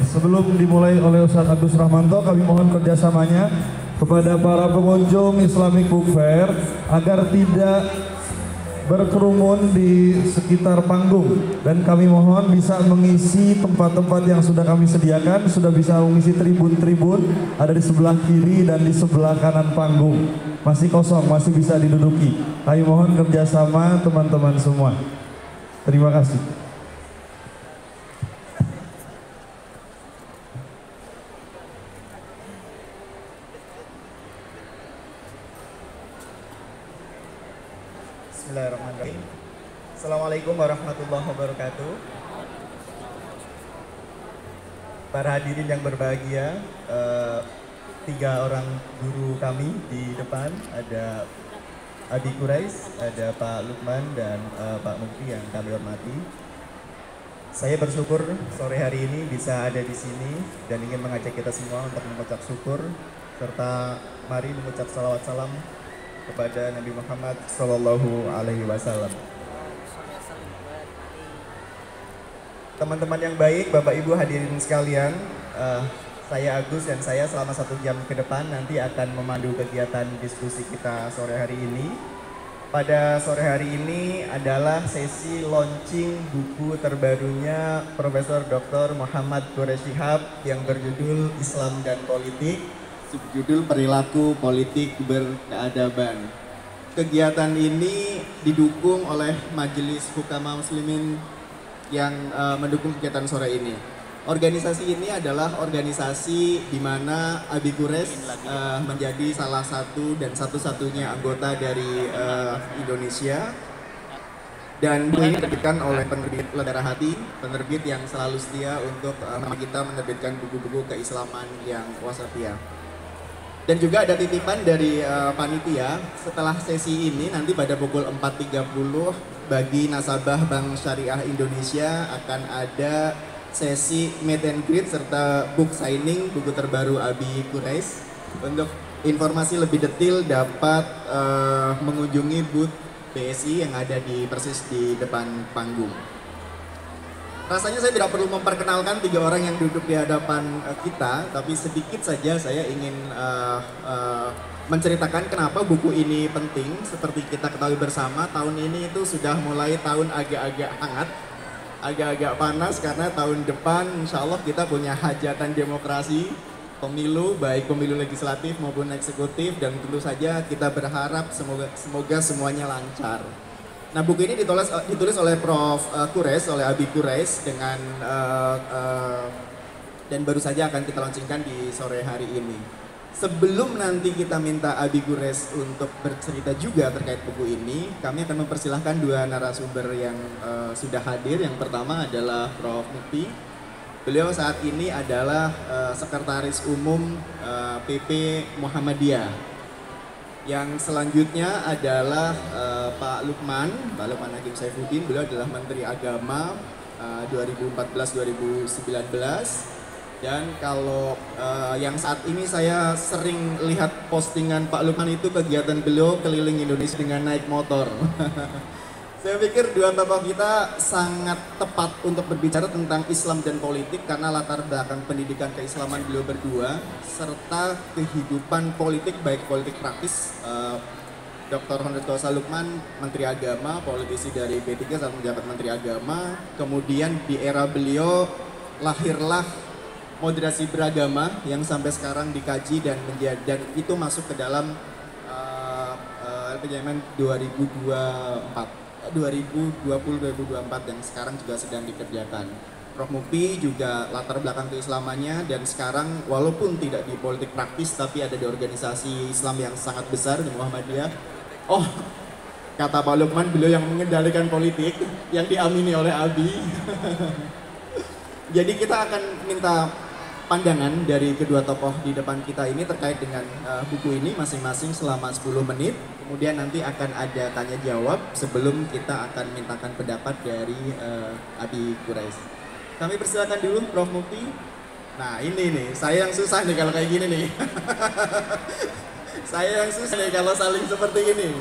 Sebelum dimulai oleh Ustadz Agus Rahmanto, kami mohon kerjasamanya kepada para pengunjung Islamic Book Fair agar tidak berkerumun di sekitar panggung, dan kami mohon bisa mengisi tempat-tempat yang sudah kami sediakan, sudah bisa mengisi tribun-tribun ada di sebelah kiri dan di sebelah kanan panggung, masih kosong, masih bisa diduduki. Kami mohon kerjasama teman-teman semua. Terima kasih. Bismillahirrahmanirrahim. Assalamualaikum warahmatullahi wabarakatuh. Para hadirin yang berbahagia, tiga orang guru kami di depan, ada Abi Quraish, ada Pak Lukman, dan Pak Mukti yang kami hormati. Saya bersyukur sore hari ini bisa ada di sini dan ingin mengajak kita semua untuk mengucap syukur serta mari mengucap salawat salam kepada Nabi Muhammad Sallallahu Alaihi Wasallam. Teman-teman yang baik, Bapak Ibu hadirin sekalian, saya Agus dan saya selama 1 jam ke depan nanti akan memandu kegiatan diskusi kita sore hari ini. Pada sore hari ini adalah sesi launching buku terbarunya Profesor Dr. Muhammad Quraish Shihab yang berjudul Islam dan Politik, subjudul Perilaku Politik Berkeadaban. Kegiatan ini didukung oleh Majelis Hukama Muslimin yang mendukung kegiatan sore ini. Organisasi ini adalah organisasi di mana Abi Quraish menjadi salah satu dan satu-satunya anggota dari Indonesia. Dan buku ini diterbitkan oleh penerbit Lentera Hati, penerbit yang selalu setia untuk kita menerbitkan buku-buku keislaman yang wasatiyah. Dan juga ada titipan dari panitia, setelah sesi ini nanti pada pukul 4.30 bagi nasabah Bank Syariah Indonesia akan ada sesi meet and greet serta book signing buku terbaru Abi Quraish. Untuk informasi lebih detail dapat mengunjungi booth BSI yang ada di persis di depan panggung. Rasanya saya tidak perlu memperkenalkan 3 orang yang duduk di hadapan kita, tapi sedikit saja saya ingin menceritakan kenapa buku ini penting. Seperti kita ketahui bersama, tahun ini itu sudah mulai tahun agak-agak hangat, agak-agak panas karena tahun depan insya Allah kita punya hajatan demokrasi, pemilu, baik pemilu legislatif maupun eksekutif, dan tentu saja kita berharap semoga semuanya lancar. Nah, buku ini ditulis oleh Prof. Quraish, oleh Abi Quraish dengan dan baru saja akan kita launchingkan di sore hari ini. Sebelum nanti kita minta Abi Quraish untuk bercerita juga terkait buku ini, kami akan mempersilahkan 2 narasumber yang sudah hadir. Yang pertama adalah Prof. Mukti. Beliau saat ini adalah Sekretaris Umum PP Muhammadiyah. Yang selanjutnya adalah Pak Lukman Hakim Saifuddin. Beliau adalah Menteri Agama 2014-2019. Dan kalau yang saat ini saya sering lihat postingan Pak Lukman itu kegiatan beliau keliling Indonesia dengan naik motor. Saya pikir 2 tokoh kita sangat tepat untuk berbicara tentang Islam dan politik karena latar belakang pendidikan keislaman beliau berdua serta kehidupan politik, baik politik praktis. Dr. Honor Tosa Lukman, Menteri Agama, politisi dari P3 saat menjabat Menteri Agama. Kemudian di era beliau lahirlah moderasi beragama yang sampai sekarang dikaji dan itu masuk ke dalam LPJMN 2020-2024 yang sekarang juga sedang dikerjakan. Prof. Mukti juga latar belakang keislamannya dan sekarang walaupun tidak di politik praktis tapi ada di organisasi Islam yang sangat besar di Muhammadiyah. Oh, kata Pak Lukman, beliau yang mengendalikan politik yang diamini oleh Abi. Jadi kita akan minta pandangan dari kedua tokoh di depan kita ini terkait dengan buku ini masing-masing selama 10 menit. Kemudian nanti akan ada tanya jawab sebelum kita akan mintakan pendapat dari Abi Quraish. Kami persilakan dulu Prof. Mukti. Nah ini nih, saya yang susah nih kalau kayak gini nih. Saya yang susah nih kalau saling seperti ini.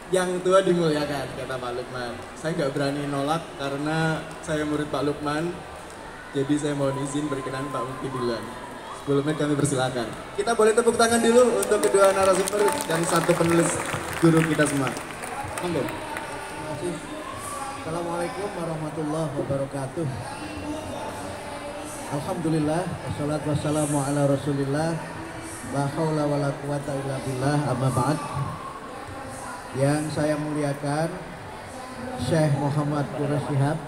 Yang tua dimuliakan, kata Pak Lukman. Saya nggak berani nolak karena saya murid Pak Lukman. Jadi saya mohon izin berkenan Pak Mufti duluan. Sebelumnya kami persilakan. Kita boleh tepuk tangan dulu untuk kedua narasumber dan satu penulis guru kita semua. Monggo. Terima kasih. Assalamualaikum warahmatullahi wabarakatuh. Alhamdulillah, wassalatu wassalamu ala rasulillah, la haula wa la quwata illa billah, amma ba'd. Yang saya muliakan Syekh Muhammad Quraish Shihab,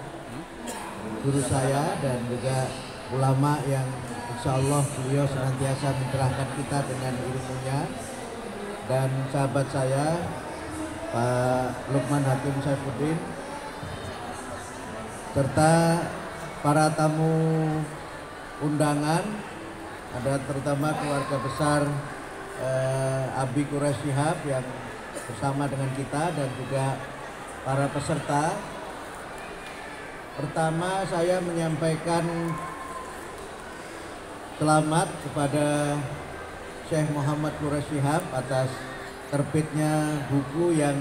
guru saya dan juga ulama yang insya Allah beliau senantiasa mencerahkan kita dengan ilmunya, dan sahabat saya Pak Lukman Hakim Saifuddin, serta para tamu undangan, ada terutama keluarga besar Abi Quraish Shihab yang bersama dengan kita, dan juga para peserta. Pertama saya menyampaikan selamat kepada Syekh Muhammad Quraish Shihab atas terbitnya buku yang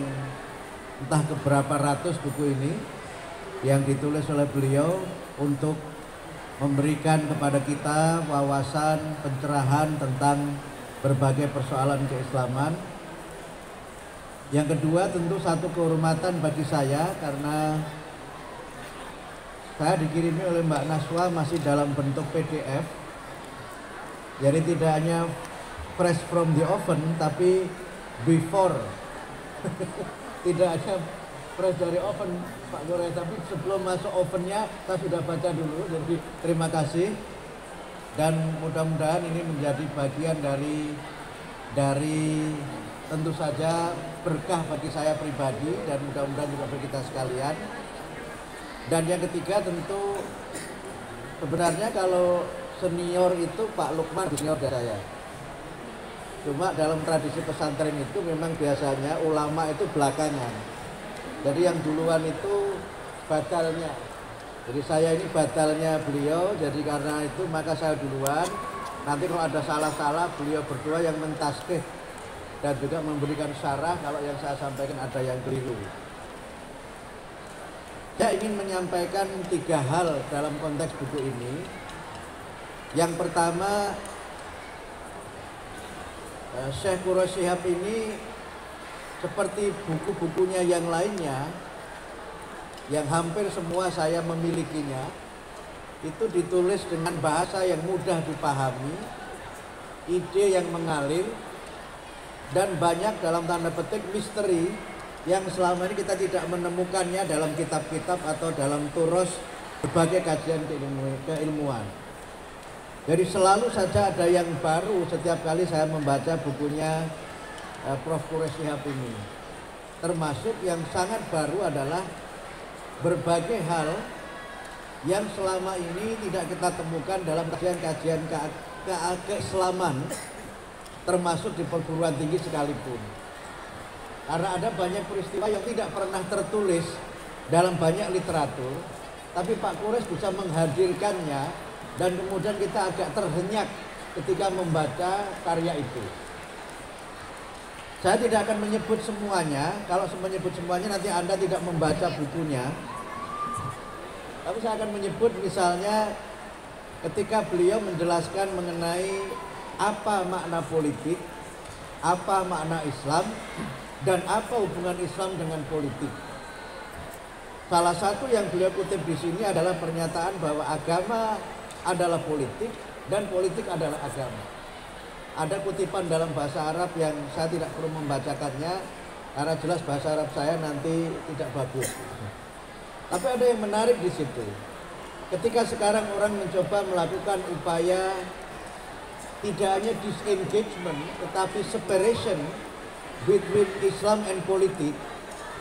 entah keberapa ratus buku ini yang ditulis oleh beliau untuk memberikan kepada kita wawasan pencerahan tentang berbagai persoalan keislaman. Yang kedua, tentu satu kehormatan bagi saya karena saya dikirimi oleh Mbak Naswa masih dalam bentuk PDF. Jadi tidak hanya fresh from the oven, tapi before. Tidak hanya fresh dari oven Pak Gore, tapi sebelum masuk ovennya saya sudah baca dulu. Jadi terima kasih, dan mudah-mudahan ini menjadi bagian dari tentu saja berkah bagi saya pribadi, dan mudah-mudahan juga bagi kita sekalian. Dan yang ketiga, tentu sebenarnya kalau senior itu Pak Lukman senior dari saya. Cuma dalam tradisi pesantren itu memang biasanya ulama itu belakangan. Jadi yang duluan itu batalnya. Jadi saya ini batalnya beliau, jadi karena itu maka saya duluan. Nanti kalau ada salah-salah beliau berdua yang mentasbih dan juga memberikan syarah kalau yang saya sampaikan ada yang keliru. Saya ingin menyampaikan 3 hal dalam konteks buku ini. Yang pertama, Syekh Quraish Shihab ini seperti buku-bukunya yang lainnya, yang hampir semua saya memilikinya, itu ditulis dengan bahasa yang mudah dipahami, ide yang mengalir, dan banyak dalam tanda petik misteri yang selama ini kita tidak menemukannya dalam kitab-kitab atau dalam turos berbagai kajian keilmuan. Jadi selalu saja ada yang baru setiap kali saya membaca bukunya Prof. Quraish Shihab ini. Termasuk yang sangat baru adalah berbagai hal yang selama ini tidak kita temukan dalam kajian-kajian keislaman, termasuk di perguruan tinggi sekalipun. Karena ada banyak peristiwa yang tidak pernah tertulis dalam banyak literatur, tapi Pak Quraish bisa menghadirkannya, dan kemudian kita agak terhenyak ketika membaca karya itu. Saya tidak akan menyebut semuanya, kalau menyebut semuanya nanti Anda tidak membaca bukunya. Tapi saya akan menyebut misalnya ketika beliau menjelaskan mengenai apa makna politik, apa makna Islam, dan apa hubungan Islam dengan politik. Salah satu yang beliau kutip di sini adalah pernyataan bahwa agama adalah politik dan politik adalah agama. Ada kutipan dalam bahasa Arab yang saya tidak perlu membacakannya karena jelas bahasa Arab saya nanti tidak bagus. Tapi ada yang menarik di situ. Ketika sekarang orang mencoba melakukan upaya tidak hanya disengagement tetapi separation between Islam and politik,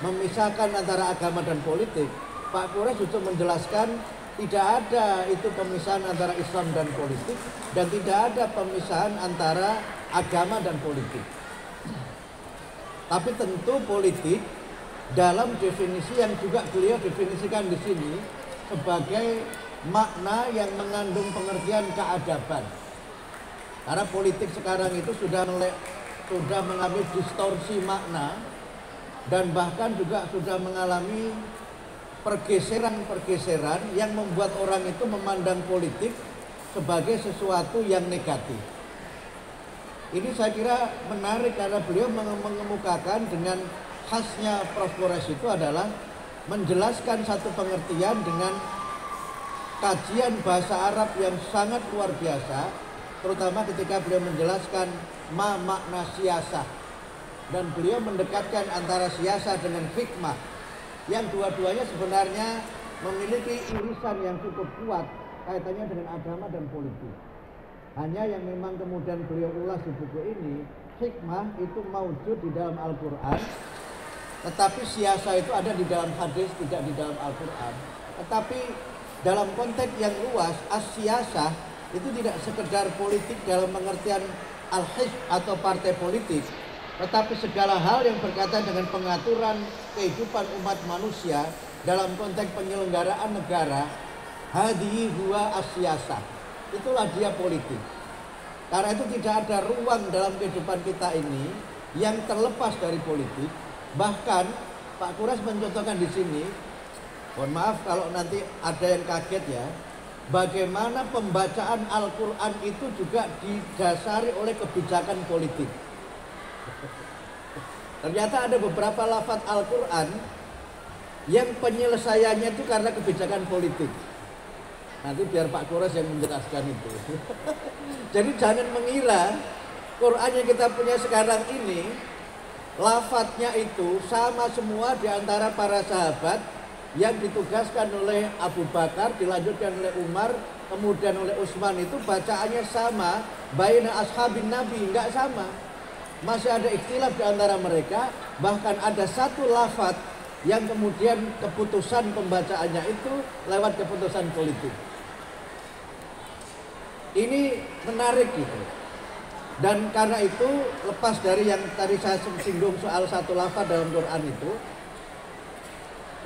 memisahkan antara agama dan politik, Pak Quraish justru menjelaskan tidak ada itu pemisahan antara Islam dan politik, dan tidak ada pemisahan antara agama dan politik. Tapi tentu politik dalam definisi yang juga beliau definisikan di sini sebagai makna yang mengandung pengertian keadaban. Karena politik sekarang itu sudah mengalami distorsi makna, dan bahkan juga sudah mengalami pergeseran-pergeseran yang membuat orang itu memandang politik sebagai sesuatu yang negatif. Ini saya kira menarik karena beliau mengemukakan dengan khasnya Prof. Kores itu adalah menjelaskan satu pengertian dengan kajian bahasa Arab yang sangat luar biasa, terutama ketika beliau menjelaskan makna siasah, dan beliau mendekatkan antara siasah dengan hikmah yang dua-duanya sebenarnya memiliki irisan yang cukup kuat kaitannya dengan agama dan politik. Hanya yang memang kemudian beliau ulas di buku ini, hikmah itu maujud di dalam Al-Quran, tetapi siasah itu ada di dalam hadis, tidak di dalam Al-Quran. Tetapi dalam konteks yang luas, as-siasah itu tidak sekedar politik dalam pengertian al-hizb atau partai politik, tetapi segala hal yang berkaitan dengan pengaturan kehidupan umat manusia dalam konteks penyelenggaraan negara. Hadhihi huwa as-siyasah. Itulah dia politik. Karena itu tidak ada ruang dalam kehidupan kita ini yang terlepas dari politik. Bahkan Pak Kures mencontohkan di sini, mohon maaf kalau nanti ada yang kaget ya, bagaimana pembacaan Al-Quran itu juga didasari oleh kebijakan politik. Ternyata ada beberapa lafaz Al-Quran yang penyelesaiannya itu karena kebijakan politik. Nanti biar Pak Kores yang menjelaskan itu. Jadi jangan mengira Quran yang kita punya sekarang ini lafadznya itu sama semua di antara para sahabat yang ditugaskan oleh Abu Bakar, dilanjutkan oleh Umar, kemudian oleh Utsman, itu bacaannya sama. Baina ashabin Nabi, enggak sama. Masih ada ikhtilaf di antara mereka, bahkan ada satu lafadz yang kemudian keputusan pembacaannya itu lewat keputusan politik. Ini menarik gitu. Dan karena itu lepas dari yang tadi saya singgung soal satu lafaz dalam Quran itu,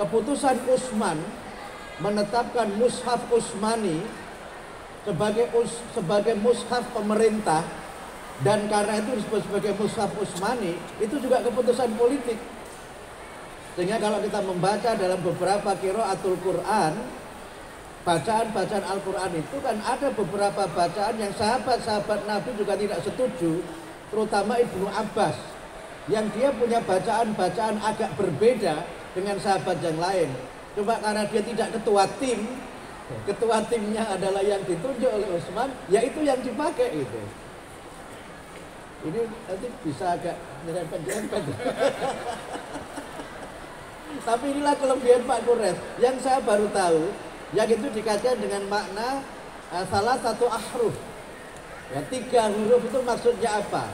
keputusan Utsman menetapkan mushaf Utsmani sebagai mushaf pemerintah, dan karena itu disebut sebagai mushaf Utsmani, itu juga keputusan politik. Sehingga kalau kita membaca dalam beberapa qiraatul Quran, bacaan-bacaan Al-Quran itu kan ada beberapa bacaan yang sahabat-sahabat Nabi juga tidak setuju, terutama Ibnu Abbas, yang dia punya bacaan-bacaan agak berbeda dengan sahabat yang lain. Cuma karena dia tidak ketua timnya adalah yang ditunjuk oleh Utsman, yaitu yang dipakai itu. Ini nanti bisa agak nyerempet-nyerempet. Tapi inilah kelebihan Pak Kures yang saya baru tahu, yang itu dikaitkan dengan makna salah satu ahruf. Ya, 3 huruf itu maksudnya apa?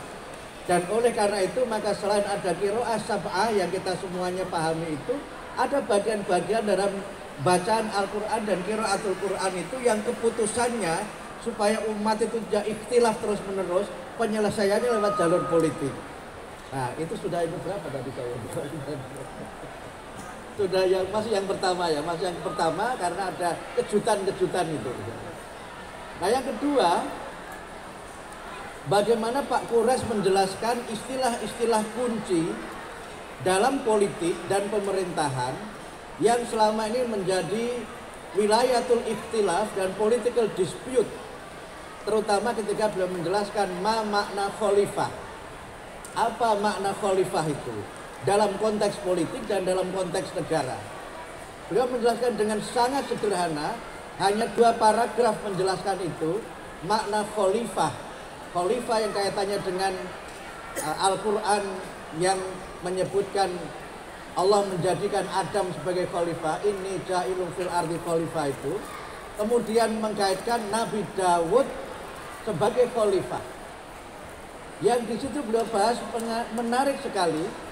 Dan oleh karena itu maka selain ada qiraah sab'ah yang kita semuanya pahami itu, ada bagian-bagian dalam bacaan Al-Quran dan qiraatul Quran itu yang keputusannya supaya umat itu tidak ikhtilaf terus menerus, penyelesaiannya lewat jalur politik. Nah itu sudah ini berapa tadi saya? Sudah masih yang pertama ya, masih yang pertama karena ada kejutan-kejutan itu. Nah yang kedua, bagaimana Pak Kures menjelaskan istilah-istilah kunci dalam politik dan pemerintahan yang selama ini menjadi wilayatul ikhtilaf dan political dispute, terutama ketika beliau menjelaskan makna khalifah. Apa makna khalifah itu dalam konteks politik dan dalam konteks negara? Beliau menjelaskan dengan sangat sederhana, hanya 2 paragraf menjelaskan itu. Makna khalifah, khalifah yang kaitannya dengan Al-Quran yang menyebutkan Allah menjadikan Adam sebagai khalifah, inni ja'ilun fil ardi khalifah itu. Kemudian mengkaitkan Nabi Daud sebagai khalifah, yang di situ beliau bahas menarik sekali.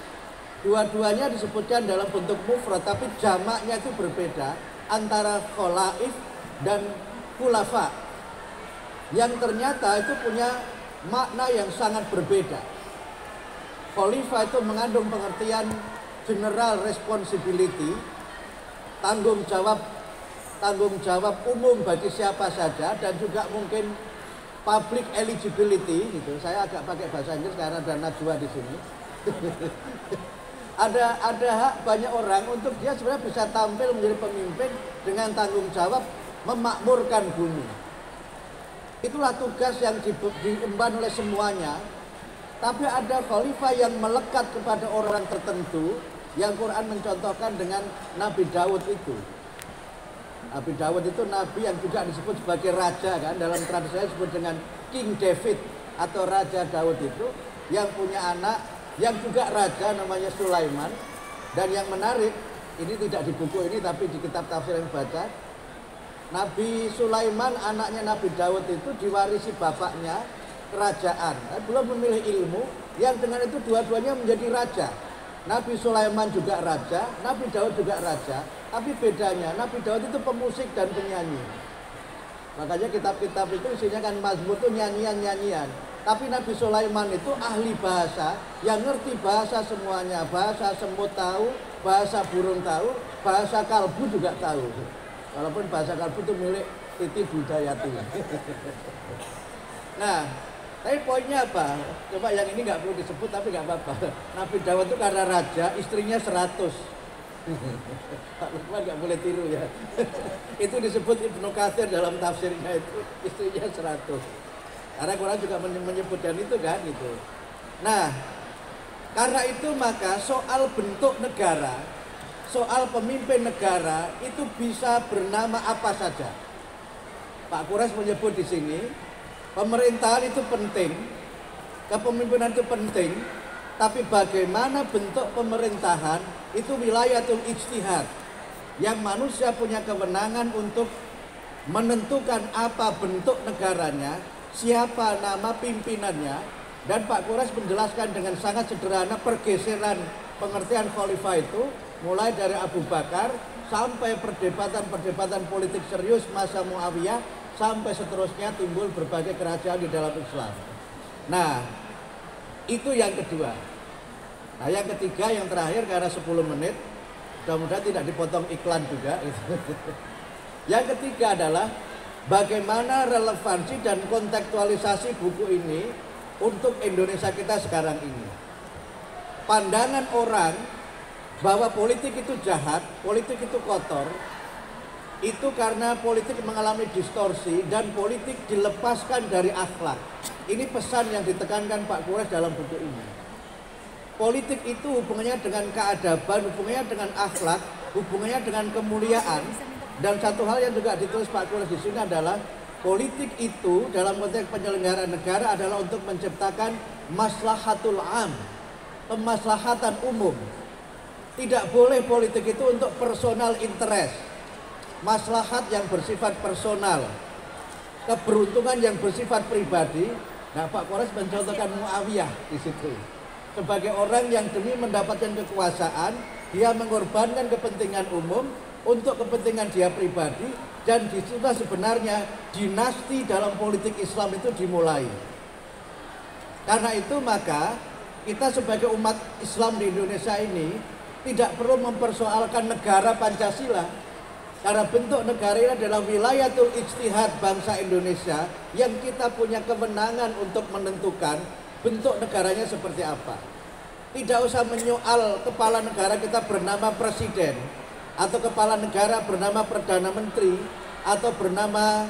Dua-duanya disebutkan dalam bentuk mufrad, tapi jamaknya itu berbeda antara khalaif dan khulafa, yang ternyata itu punya makna yang sangat berbeda. Khalifah itu mengandung pengertian general responsibility, tanggung jawab umum bagi siapa saja, dan juga mungkin public eligibility gitu. Saya agak pakai bahasa Inggris karena ada Najwa di sini. Ada banyak orang untuk dia sebenarnya bisa tampil menjadi pemimpin dengan tanggung jawab memakmurkan bumi. Itulah tugas yang diemban oleh semuanya. Tapi ada khalifah yang melekat kepada orang tertentu yang Quran mencontohkan dengan Nabi Daud itu. Nabi Daud itu nabi yang juga disebut sebagai raja kan, dalam tradisi disebut dengan King David atau Raja Daud itu yang punya anak yang juga raja namanya Sulaiman. Dan yang menarik, ini tidak di buku ini tapi di kitab tafsir yang baca, Nabi Sulaiman anaknya Nabi Daud itu diwarisi bapaknya kerajaan, belum memilih ilmu, yang dengan itu dua-duanya menjadi raja. Nabi Sulaiman juga raja, Nabi Daud juga raja, tapi bedanya Nabi Daud itu pemusik dan penyanyi. Makanya kitab-kitab itu isinya kan mazmur itu nyanyian-nyanyian. Tapi Nabi Sulaiman itu ahli bahasa, yang ngerti bahasa semuanya. Bahasa semut tahu, bahasa burung tahu, bahasa kalbu juga tahu. Walaupun bahasa kalbu itu milik Titi Budayati. Nah, tapi poinnya apa? Coba yang ini nggak perlu disebut tapi nggak apa-apa. Nabi Daud itu karena raja, istrinya 100. Pak Lukman nggak boleh tiru ya. Itu disebut Ibnu Katsir dalam tafsirnya itu, istrinya 100. Karena Quran juga menyebutkan itu kan gitu. Nah, karena itu maka soal bentuk negara, soal pemimpin negara itu bisa bernama apa saja. Pak Kures menyebut di sini, pemerintahan itu penting, kepemimpinan itu penting, tapi bagaimana bentuk pemerintahan itu wilayatul ijtihad, yang manusia punya kewenangan untuk menentukan apa bentuk negaranya, siapa nama pimpinannya. Dan Pak Kures menjelaskan dengan sangat sederhana pergeseran pengertian khalifah itu, mulai dari Abu Bakar sampai perdebatan politik serius masa Muawiyah, sampai seterusnya timbul berbagai kerajaan di dalam Islam. Nah, itu yang kedua. Nah, yang ketiga, yang terakhir karena 10 menit, mudah-mudahan tidak dipotong iklan juga. Yang ketiga adalah bagaimana relevansi dan kontekstualisasi buku ini untuk Indonesia kita sekarang ini. Pandangan orang bahwa politik itu jahat, politik itu kotor, itu karena politik mengalami distorsi dan politik dilepaskan dari akhlak. Ini pesan yang ditekankan Pak Kures dalam buku ini. Politik itu hubungannya dengan keadaban, hubungannya dengan akhlak, hubungannya dengan kemuliaan. Dan satu hal yang juga ditulis Pak Kures di sini adalah politik itu dalam konteks penyelenggaraan negara adalah untuk menciptakan maslahatul am, kemaslahatan umum. Tidak boleh politik itu untuk personal interest, maslahat yang bersifat personal, keberuntungan yang bersifat pribadi. Nah, Pak Kores mencontohkan Muawiyah di situ. Sebagai orang yang demi mendapatkan kekuasaan, dia mengorbankan kepentingan umum untuk kepentingan dia pribadi, dan disitulah sebenarnya dinasti dalam politik Islam itu dimulai. Karena itu maka kita sebagai umat Islam di Indonesia ini tidak perlu mempersoalkan negara Pancasila, karena bentuk negara ini adalah wilayatul ijtihad bangsa Indonesia yang kita punya kewenangan untuk menentukan bentuk negaranya seperti apa. Tidak usah menyoal kepala negara kita bernama presiden, atau kepala negara bernama perdana menteri, atau bernama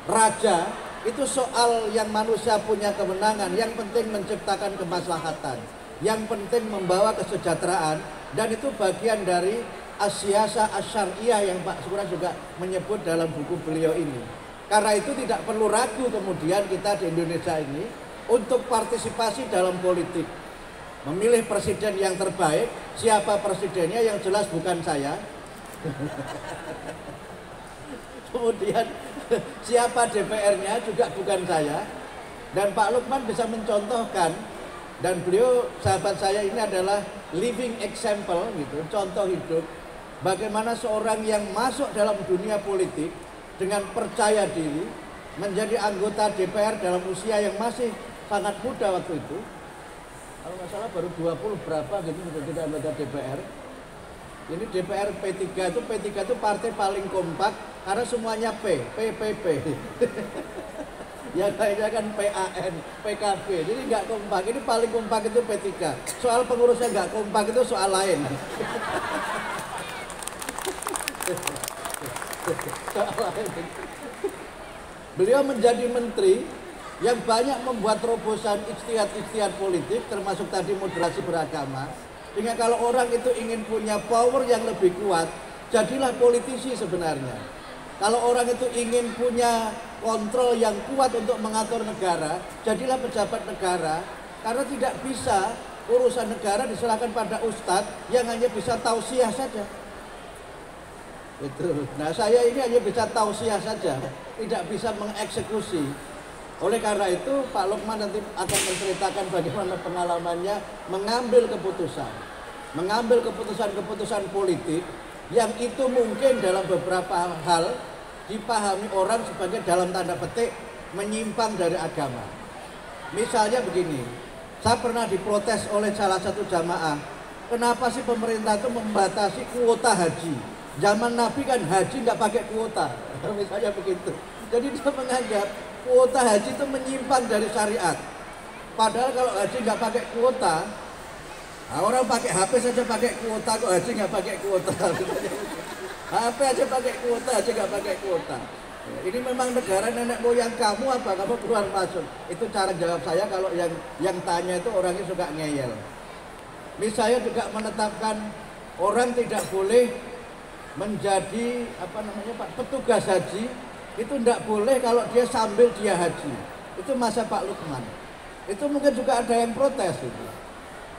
raja. Itu soal yang manusia punya kewenangan. Yang penting menciptakan kemaslahatan, yang penting membawa kesejahteraan. Dan itu bagian dari as-siyasah asy-syar'iyyah yang Pak Kures juga menyebut dalam buku beliau ini. Karena itu tidak perlu ragu kemudian kita di Indonesia ini untuk partisipasi dalam politik, memilih presiden yang terbaik. Siapa presidennya yang jelas bukan saya. Kemudian siapa DPR-nya juga bukan saya. Dan Pak Lukman bisa mencontohkan, dan beliau sahabat saya ini adalah living example gitu, contoh hidup bagaimana seorang yang masuk dalam dunia politik dengan percaya diri, menjadi anggota DPR dalam usia yang masih sangat muda waktu itu. Kalau nggak salah baru 20 berapa gitu sudah jadi anggota DPR. Ini DPR P3 itu partai paling kompak karena semuanya P. Yang lainnya kan PAN, PKB, jadi nggak kompak. Ini paling kompak itu P3. Soal pengurusnya nggak kompak itu soal lain. Soal lain. Beliau menjadi menteri yang banyak membuat terobosan ijtihad politik, termasuk tadi moderasi beragama. Sehingga kalau orang itu ingin punya power yang lebih kuat, jadilah politisi sebenarnya. Kalau orang itu ingin punya kontrol yang kuat untuk mengatur negara, jadilah pejabat negara. Karena tidak bisa urusan negara diserahkan pada ustadz yang hanya bisa tausiah saja. Itu. Nah, saya ini hanya bisa tausiah saja, tidak bisa mengeksekusi. Oleh karena itu, Pak Lukman nanti akan menceritakan bagaimana pengalamannya mengambil keputusan politik yang itu mungkin dalam beberapa hal dipahami orang sebagai dalam tanda petik menyimpang dari agama. Misalnya begini, saya pernah diprotes oleh salah satu jamaah, kenapa sih pemerintah itu membatasi kuota haji? Zaman Nabi kan haji nggak pakai kuota, misalnya begitu. Jadi dia menganggap kuota haji itu menyimpang dari syariat. Padahal kalau haji nggak pakai kuota, nah orang pakai HP saja pakai kuota, kok haji nggak pakai kuota? HP aja pakai kuota, haji nggak pakai kuota. Ini memang negara nenek moyang kamu apa? Kamu keluar masuk. Itu cara jawab saya kalau yang tanya itu orangnya suka ngeyel. Misalnya juga menetapkan orang tidak boleh menjadi petugas haji, itu tidak boleh kalau dia sambil dia haji. Itu masa Pak Lukman. Itu mungkin juga ada yang protes itu.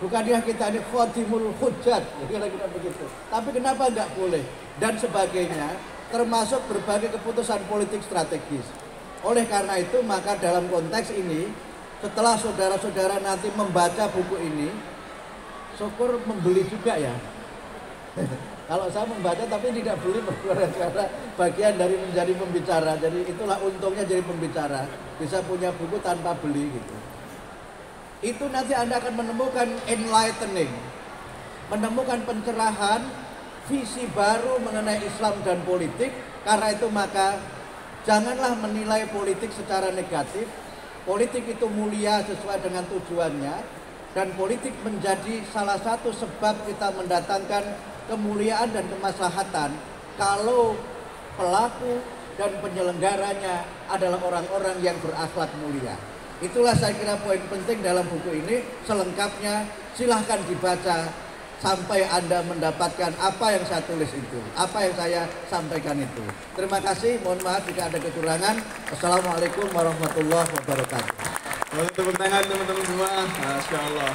Bukannya kita ini khotimul hujjat, kira-kira begitu. Tapi kenapa nggak boleh? Dan sebagainya, termasuk berbagai keputusan politik strategis. Oleh karena itu, maka dalam konteks ini, setelah saudara-saudara nanti membaca buku ini, syukur membeli juga ya. Kalau saya membaca tapi tidak beli karena bagian dari menjadi pembicara. Jadi itulah untungnya jadi pembicara, bisa punya buku tanpa beli gitu. Itu nanti Anda akan menemukan enlightening, menemukan pencerahan, visi baru mengenai Islam dan politik. Karena itu maka janganlah menilai politik secara negatif. Politik itu mulia sesuai dengan tujuannya, dan politik menjadi salah satu sebab kita mendatangkan kemuliaan dan kemaslahatan kalau pelaku dan penyelenggaranya adalah orang-orang yang berakhlak mulia. Itulah saya kira poin penting dalam buku ini. Selengkapnya silahkan dibaca sampai Anda mendapatkan apa yang saya tulis itu, apa yang saya sampaikan itu. Terima kasih, mohon maaf jika ada kekurangan. Assalamualaikum warahmatullahi wabarakatuh. Tepuk tangan teman-teman semua, Masya Allah.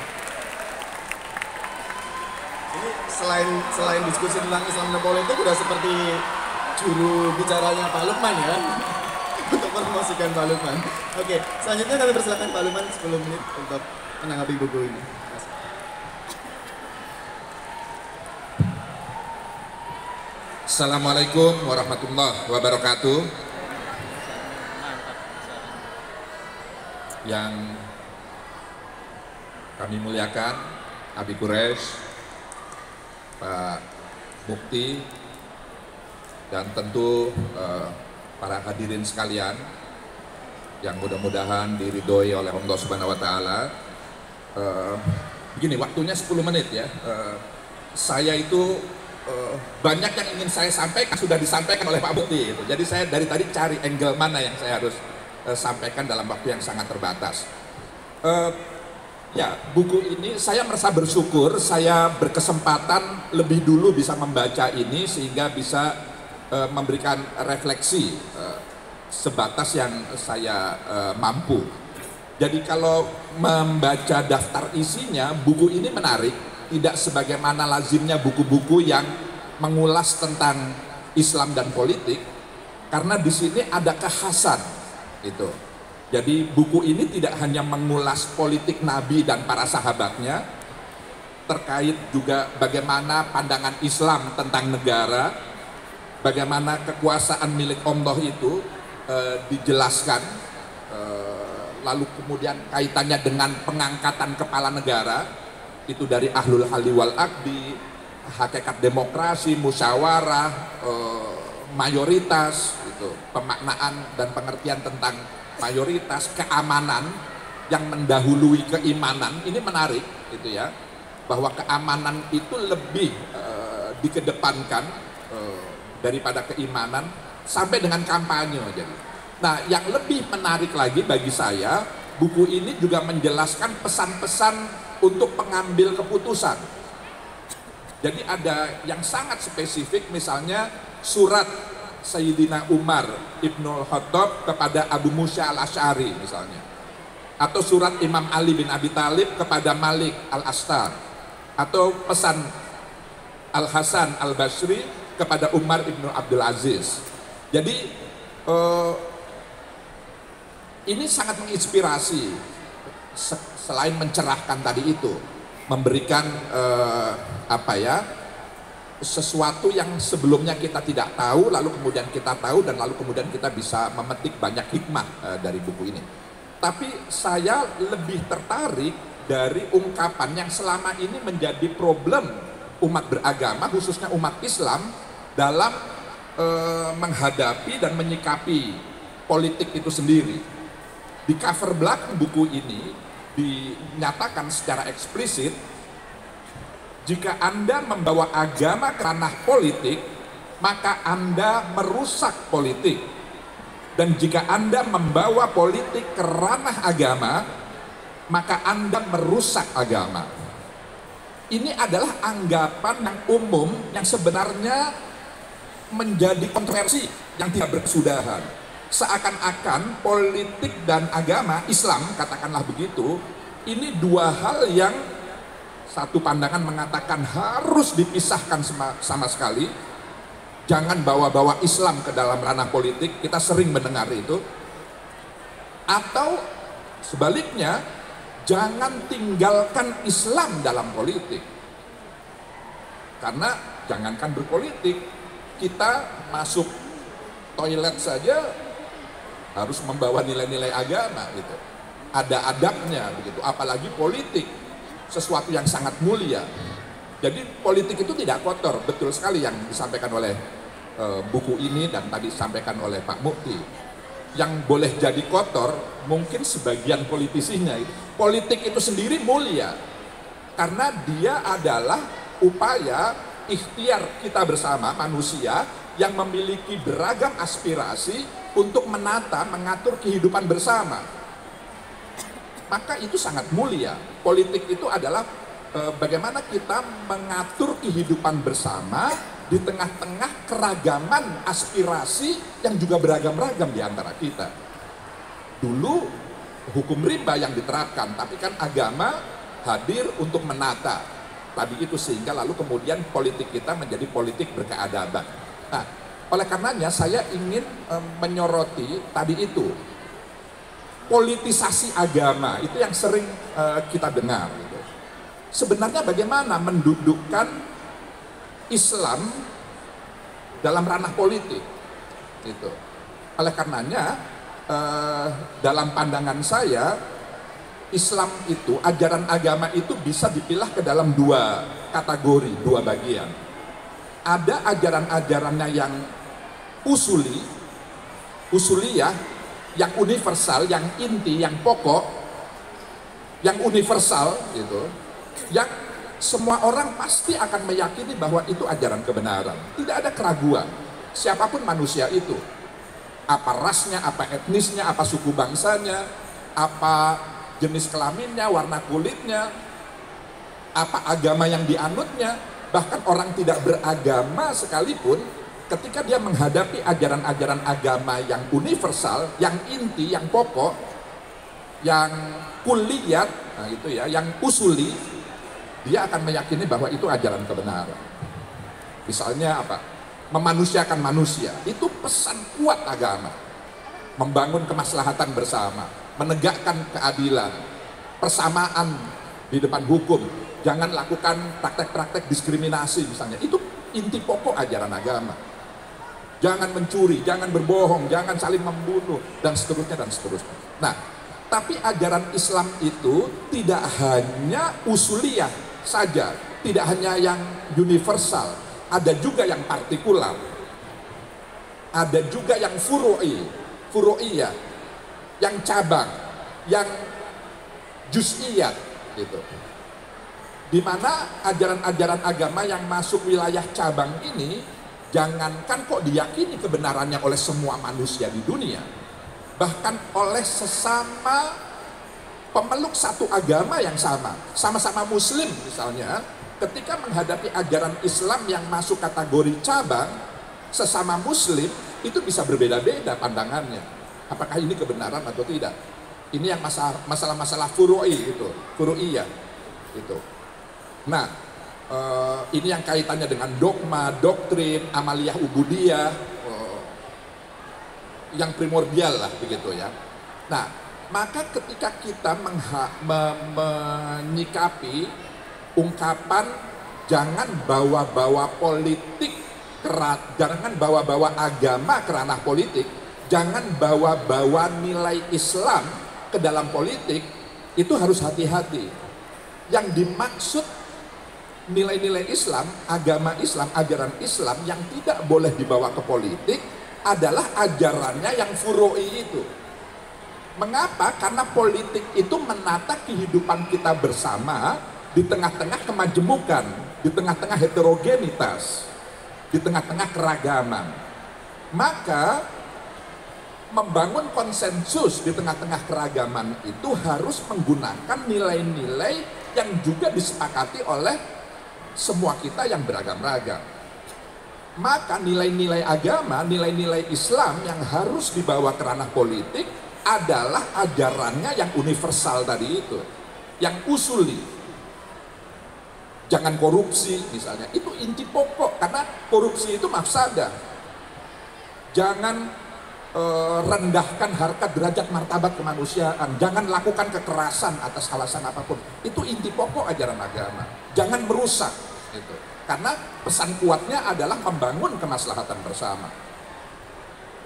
Ini selain diskusi tentang Islam dan politik, udah seperti juru bicaranya Pak Lukman ya, untuk promosikan Pak Lukman. Oke, selanjutnya kami persilakan Pak Lukman 10 menit untuk menanggapi buku ini. Assalamualaikum warahmatullahi wabarakatuh. Yang kami muliakan Abi Quraisy, Pak Mufti, dan tentu para hadirin sekalian yang mudah-mudahan diridhoi oleh Allah Subhanahu wa taala. Begini, waktunya 10 menit ya. Saya itu banyak yang ingin saya sampaikan sudah disampaikan oleh Pak Mufti itu. Jadi saya dari tadi cari angle mana yang saya harus sampaikan dalam waktu yang sangat terbatas. Ya, buku ini saya merasa bersyukur saya berkesempatan lebih dulu bisa membaca ini sehingga bisa memberikan refleksi sebatas yang saya mampu. Jadi kalau membaca daftar isinya, buku ini menarik, tidak sebagaimana lazimnya buku-buku yang mengulas tentang Islam dan politik, karena di sini ada kekhasan itu. Jadi buku ini tidak hanya mengulas politik Nabi dan para sahabatnya, terkait juga bagaimana pandangan Islam tentang negara, bagaimana kekuasaan milik Allah itu dijelaskan, lalu kemudian kaitannya dengan pengangkatan kepala negara, itu dari ahlul halli wal aqdi, hakikat demokrasi, musyawarah, mayoritas, itu pemaknaan dan pengertian tentang mayoritas, keamanan yang mendahului keimanan, ini menarik gitu ya, bahwa keamanan itu lebih dikedepankan daripada keimanan sampai dengan kampanye. Jadi, nah yang lebih menarik lagi bagi saya, buku ini juga menjelaskan pesan-pesan untuk pengambil keputusan. Jadi ada yang sangat spesifik, misalnya surat Sayyidina Umar Ibnul Khattab kepada Abu Musa al-Asy'ari misalnya, atau surat Imam Ali bin Abi Thalib kepada Malik al-Astar, atau pesan Al-Hasan al-Basri kepada Umar ibnu Abdul Aziz. Jadi ini sangat menginspirasi, selain mencerahkan tadi itu, memberikan sesuatu yang sebelumnya kita tidak tahu, lalu kemudian kita tahu, dan lalu kemudian kita bisa memetik banyak hikmah dari buku ini. Tapi saya lebih tertarik dari ungkapan yang selama ini menjadi problem umat beragama, khususnya umat Islam, dalam menghadapi dan menyikapi politik itu sendiri. Di cover belakang buku ini dinyatakan secara eksplisit, jika Anda membawa agama ke ranah politik, maka Anda merusak politik. Dan jika Anda membawa politik ke ranah agama, maka Anda merusak agama. Ini adalah anggapan yang umum yang sebenarnya menjadi kontroversi yang tidak berkesudahan. Seakan-akan politik dan agama, Islam katakanlah begitu, ini dua hal yang satu pandangan mengatakan harus dipisahkan sama sekali. Jangan bawa-bawa Islam ke dalam ranah politik, kita sering mendengar itu. Atau sebaliknya, jangan tinggalkan Islam dalam politik. Karena jangankan berpolitik, kita masuk toilet saja harus membawa nilai-nilai agama gitu. Ada adabnya begitu, apalagi politik, sesuatu yang sangat mulia. Jadi politik itu tidak kotor, betul sekali yang disampaikan oleh buku ini dan tadi disampaikan oleh Pak Mukti. Yang boleh jadi kotor mungkin sebagian politisinya. Politik itu sendiri mulia karena dia adalah upaya ikhtiar kita bersama manusia yang memiliki beragam aspirasi untuk menata, mengatur kehidupan bersama. Maka itu sangat mulia. Politik itu adalah bagaimana kita mengatur kehidupan bersama di tengah-tengah keragaman aspirasi yang juga beragam-ragam di antara kita. Dulu hukum rimba yang diterapkan, tapi kan agama hadir untuk menata tadi itu, sehingga lalu kemudian politik kita menjadi politik berkeadaban. Nah, oleh karenanya saya ingin menyoroti tadi itu, politisasi agama itu yang sering kita dengar gitu. Sebenarnya bagaimana mendudukkan Islam dalam ranah politik gitu. Oleh karenanya dalam pandangan saya, Islam itu, ajaran agama itu bisa dipilah ke dalam dua kategori, dua bagian. Ada ajaran-ajarannya yang usuliyah, yang universal, yang inti, yang pokok, yang universal gitu, yang semua orang pasti akan meyakini bahwa itu ajaran kebenaran. Tidak ada keraguan, siapapun manusia itu, apa rasnya, apa etnisnya, apa suku bangsanya, apa jenis kelaminnya, warna kulitnya, apa agama yang dianutnya. Bahkan orang tidak beragama sekalipun, ketika dia menghadapi ajaran-ajaran agama yang universal, yang inti, yang pokok, yang kulliyat, nah itu ya, yang usuli, dia akan meyakini bahwa itu ajaran kebenaran. Misalnya apa? Memanusiakan manusia, itu pesan kuat agama. Membangun kemaslahatan bersama, menegakkan keadilan, persamaan di depan hukum. Jangan lakukan praktek-praktek diskriminasi misalnya. Itu inti pokok ajaran agama. Jangan mencuri, jangan berbohong, jangan saling membunuh, dan seterusnya dan seterusnya. Nah, tapi ajaran Islam itu tidak hanya usuliyah saja, tidak hanya yang universal, ada juga yang partikular, ada juga yang furu'iyah. yang cabang, yang juz'iyat gitu. Di mana ajaran-ajaran agama yang masuk wilayah cabang ini, jangankan kok diyakini kebenarannya oleh semua manusia di dunia, bahkan oleh sesama pemeluk satu agama yang sama-sama muslim misalnya, ketika menghadapi ajaran Islam yang masuk kategori cabang, sesama muslim itu bisa berbeda-beda pandangannya. Apakah ini kebenaran atau tidak? Ini yang masalah-masalah furu'i itu, furu'iyah itu. Nah, ini yang kaitannya dengan dogma, doktrin, amaliyah ubudiyah, yang primordial lah begitu ya. Nah, maka ketika kita menyikapi ungkapan jangan bawa-bawa politik, jangan bawa-bawa agama ke ranah politik, jangan bawa-bawa nilai Islam ke dalam politik, itu harus hati-hati. Yang dimaksud nilai-nilai Islam, agama Islam, ajaran Islam yang tidak boleh dibawa ke politik adalah ajarannya yang furu'i itu. Mengapa? Karena politik itu menata kehidupan kita bersama di tengah-tengah kemajemukan, di tengah-tengah heterogenitas, di tengah-tengah keragaman. Maka membangun konsensus di tengah-tengah keragaman itu harus menggunakan nilai-nilai yang juga disepakati oleh semua kita yang beragam-ragam. Maka nilai-nilai agama, nilai-nilai Islam yang harus dibawa ke ranah politik adalah ajarannya yang universal tadi itu, yang usuli. Jangan korupsi misalnya, itu inti pokok, karena korupsi itu mafsadah. Jangan rendahkan harkat derajat martabat kemanusiaan, jangan lakukan kekerasan atas alasan apapun. Itu inti pokok ajaran agama. Jangan merusak gitu. Karena pesan kuatnya adalah membangun kemaslahatan bersama.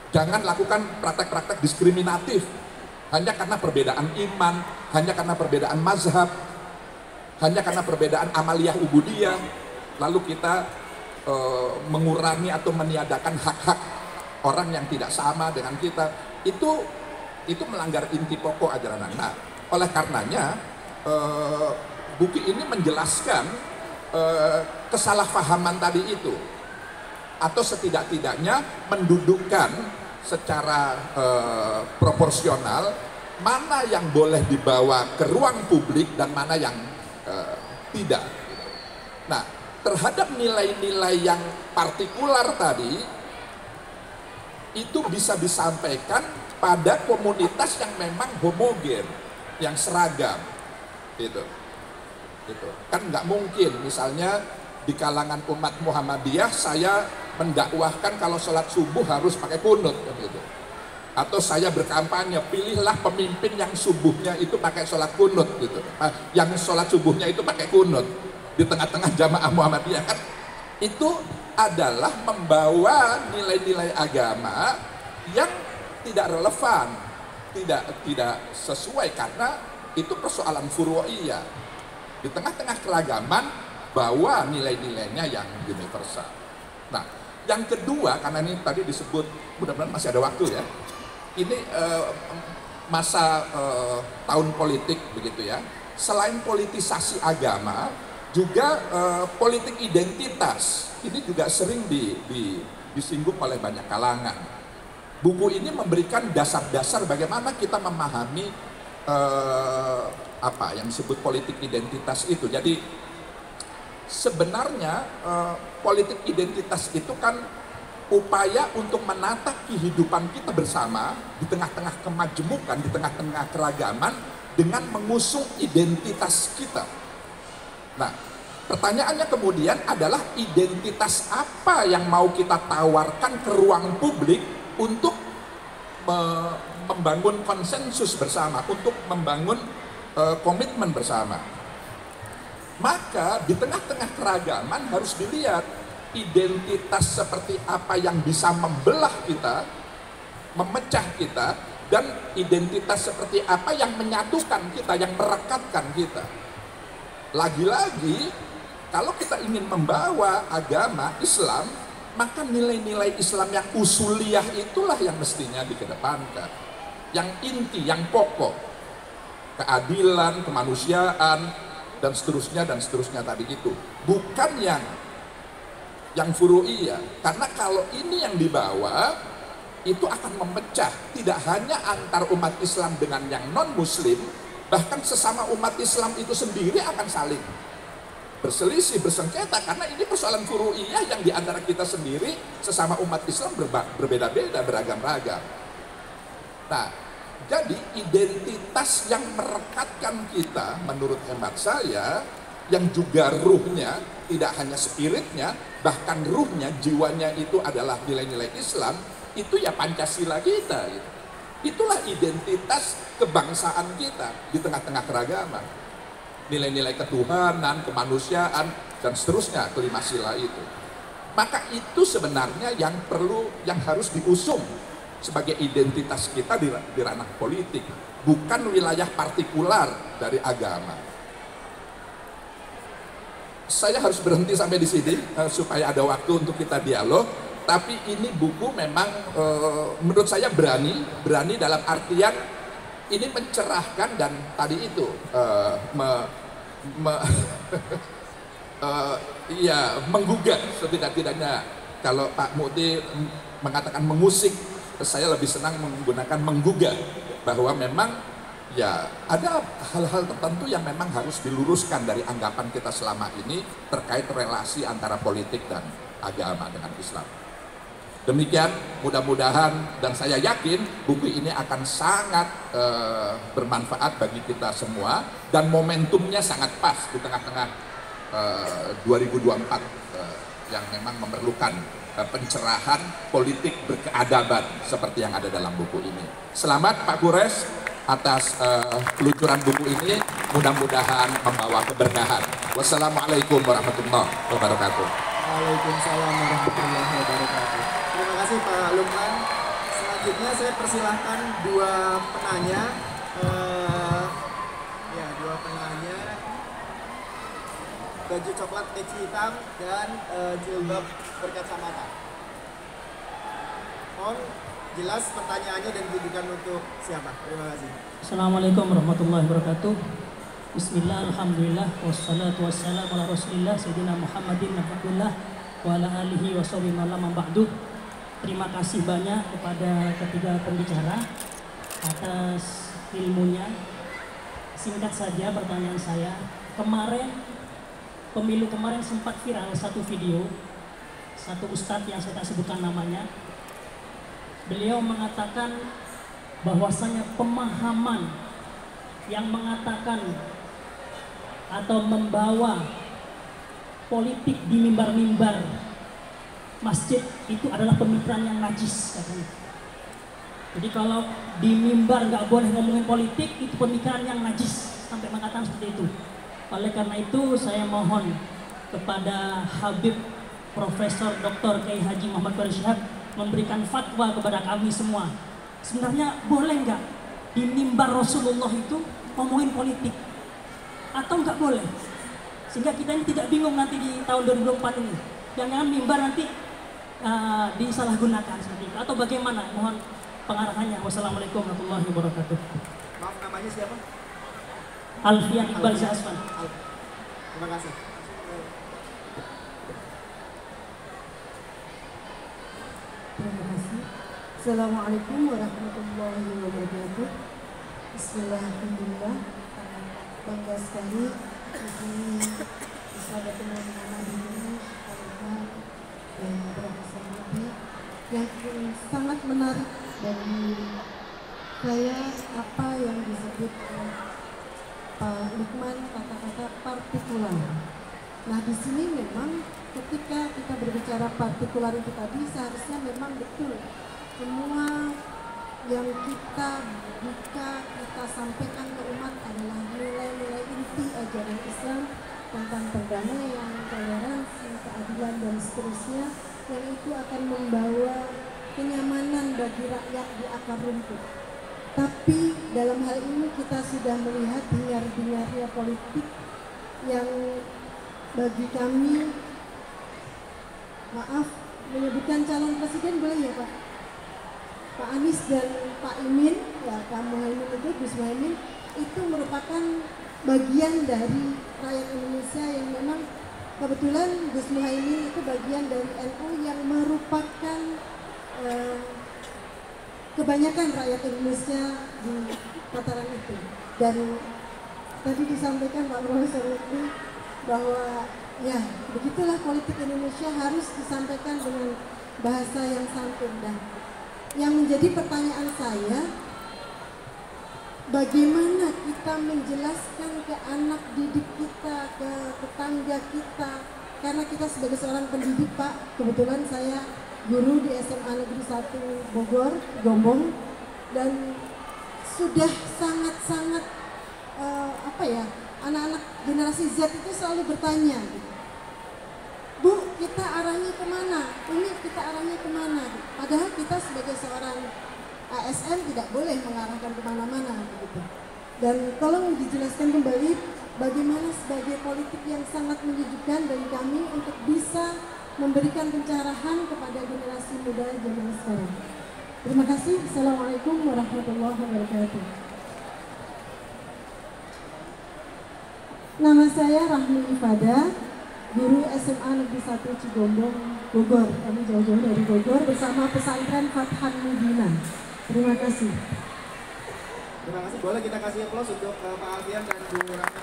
Jangan lakukan praktek-praktek diskriminatif hanya karena perbedaan iman, hanya karena perbedaan mazhab, hanya karena perbedaan amaliyah ubudiyah, lalu kita mengurangi atau meniadakan hak-hak orang yang tidak sama dengan kita. Itu melanggar inti pokok ajaran agama. Nah, oleh karenanya buku ini menjelaskan kesalahpahaman tadi itu, atau setidak-tidaknya mendudukkan secara proporsional mana yang boleh dibawa ke ruang publik dan mana yang tidak. Nah, terhadap nilai-nilai yang partikular tadi itu bisa disampaikan pada komunitas yang memang homogen, yang seragam, gitu. Kan nggak mungkin misalnya di kalangan umat Muhammadiyah saya mendakwahkan kalau sholat subuh harus pakai kunut, gitu. Atau saya berkampanye pilihlah pemimpin yang subuhnya itu pakai sholat kunut, gitu. Yang sholat subuhnya itu pakai kunut di tengah-tengah jamaah Muhammadiyah, kan itu adalah membawa nilai-nilai agama yang tidak relevan, tidak sesuai, karena itu persoalan furu'iyah. Di tengah-tengah keragaman bawa nilai-nilainya yang universal. Nah, yang kedua, karena ini tadi disebut, mudah-mudahan masih ada waktu ya. Ini masa tahun politik begitu ya. Selain politisasi agama, juga politik identitas ini juga sering disinggung oleh banyak kalangan. Buku ini memberikan dasar-dasar bagaimana kita memahami apa yang disebut politik identitas itu. Jadi sebenarnya politik identitas itu kan upaya untuk menata kehidupan kita bersama di tengah-tengah kemajemukan, di tengah-tengah keragaman dengan mengusung identitas kita. Nah, pertanyaannya kemudian adalah identitas apa yang mau kita tawarkan ke ruang publik untuk membangun konsensus bersama, untuk membangun komitmen bersama. Maka di tengah-tengah keragaman harus dilihat identitas seperti apa yang bisa membelah kita, memecah kita, dan identitas seperti apa yang menyatukan kita, yang merekatkan kita. Lagi-lagi, kalau kita ingin membawa agama Islam, maka nilai-nilai Islam yang usuliyah itulah yang mestinya dikedepankan. yang inti, yang pokok, keadilan, kemanusiaan, dan seterusnya tadi itu, bukan yang furu'iyah. Karena kalau ini yang dibawa, itu akan memecah tidak hanya antar umat Islam dengan yang non-muslim, bahkan sesama umat Islam itu sendiri akan saling berselisih, bersengketa, karena ini persoalan furu'iyah yang diantara kita sendiri sesama umat Islam berbeda-beda, beragam-ragam. Nah, jadi identitas yang merekatkan kita menurut hemat saya, yang juga ruhnya, tidak hanya spiritnya, bahkan ruhnya, jiwanya itu adalah nilai-nilai Islam, itu ya Pancasila kita gitu. Itulah identitas kebangsaan kita di tengah-tengah keragaman. Nilai-nilai ketuhanan, kemanusiaan, dan seterusnya, kelima sila itu. Maka itu sebenarnya yang harus diusung sebagai identitas kita di ranah politik, bukan wilayah partikular dari agama. Saya harus berhenti sampai di sini supaya ada waktu untuk kita dialog. Tapi ini buku memang menurut saya berani dalam artian ini mencerahkan, dan tadi itu menggugah setidak-tidaknya. Kalau Pak Mukti mengatakan mengusik, saya lebih senang menggunakan menggugah, bahwa memang ya ada hal-hal tertentu yang memang harus diluruskan dari anggapan kita selama ini terkait relasi antara politik dan agama dengan Islam. Demikian, mudah-mudahan dan saya yakin buku ini akan sangat bermanfaat bagi kita semua, dan momentumnya sangat pas di tengah-tengah 2024 yang memang memerlukan pencerahan politik berkeadaban seperti yang ada dalam buku ini. Selamat Pak Kures atas peluncuran buku ini, mudah-mudahan membawa keberkahan. Wassalamualaikum warahmatullahi wabarakatuh. Waalaikumsalam warahmatullahi wabarakatuh. Terima kasih Pak Lukman. Selanjutnya saya persilahkan dua penanya. Dua penanya. Baju coklat peci hitam dan jilbab berkacamata. Mohon jelas pertanyaannya dan ditujukan untuk siapa. Terima kasih. Assalamualaikum warahmatullahi wabarakatuh. Bismillah, alhamdulillah, wassalatu wassalamu ala rasulillah sayyidina Muhammadin nabiyillah wa ala alihi wa sahbihi wa ba'du. Terima kasih banyak kepada ketiga pembicara atas ilmunya. Singkat saja pertanyaan saya. Pemilu kemarin sempat viral satu video, satu ustadz yang saya tak sebutkan namanya. Beliau mengatakan bahwasanya pemahaman yang mengatakan atau membawa politik di mimbar-mimbar masjid itu adalah pemikiran yang najis katanya. Jadi kalau di mimbar nggak boleh ngomongin politik, itu pemikiran yang najis, sampai mengatakan seperti itu. Oleh karena itu saya mohon kepada Habib Profesor Dr. Kiai Haji Muhammad Quraish Shihab memberikan fatwa kepada kami semua. Sebenarnya boleh nggak di mimbar Rasulullah itu ngomongin politik atau nggak boleh? Sehingga kita ini tidak bingung nanti di tahun 2024 ini. Jangan mimbar nanti disalahgunakan seperti itu. Atau bagaimana? Mohon pengarahannya. Wassalamualaikum warahmatullahi wabarakatuh. Maaf, namanya siapa? Alfian Iqbal Syahasman. Terima kasih. Terima kasih. Assalamualaikum warahmatullahi wabarakatuh. Bismillahirrahmanirrahim. Bangga sekali di sini bisa bertemu dengan Nabi ini, dan Profesor Nabi yang sangat menarik dari saya apa yang disebut Pak Lukman kata-kata partikular. Nah di sini memang ketika kita berbicara partikular itu tadi seharusnya memang betul semua yang kita buka, kita sampaikan ke umat adalah nilai-nilai inti ajaran Islam tentang perdamaian, toleransi, keadilan dan seterusnya, yang itu akan membawa kenyamanan bagi rakyat di akar rumput. Tapi dalam hal ini kita sudah melihat hingar-bingarnya politik yang bagi kami, maaf menyebutkan calon presiden boleh ya Pak? Pak Anies dan Pak Imin, ya Pak Muhaimin itu, Gus Muhaimin itu merupakan bagian dari rakyat Indonesia yang memang kebetulan Gus Muhaimin itu bagian dari NU yang merupakan kebanyakan rakyat Indonesia di tataran itu. Dan tadi disampaikan Pak Profesor itu bahwa ya begitulah politik Indonesia harus disampaikan dengan bahasa yang santun. Dan yang menjadi pertanyaan saya, bagaimana kita menjelaskan ke anak didik kita, ke tetangga kita, karena kita sebagai seorang pendidik Pak, kebetulan saya guru di SMA Negeri 1 Bogor, Gombong, dan sudah sangat-sangat anak-anak generasi Z itu selalu bertanya, Bu, kita arahnya kemana? Umi, kita arahnya kemana? Padahal kita sebagai seorang ASN tidak boleh mengarahkan kemana-mana begitu. Dan tolong dijelaskan kembali bagaimana sebagai politik yang sangat menyejukkan dari kami untuk bisa memberikan pencerahan kepada generasi muda zaman sekarang. Terima kasih. Assalamualaikum warahmatullahi wabarakatuh. Nama saya Rahmi Ifada, guru SMA Negeri 1 Cigombong, Bogor. Kami jauh-jauh dari Bogor bersama pesantren Fathan Mudina. Terima kasih. Terima kasih. Boleh kita kasih aplaus untuk Pak Alfian dan Bu Ratna.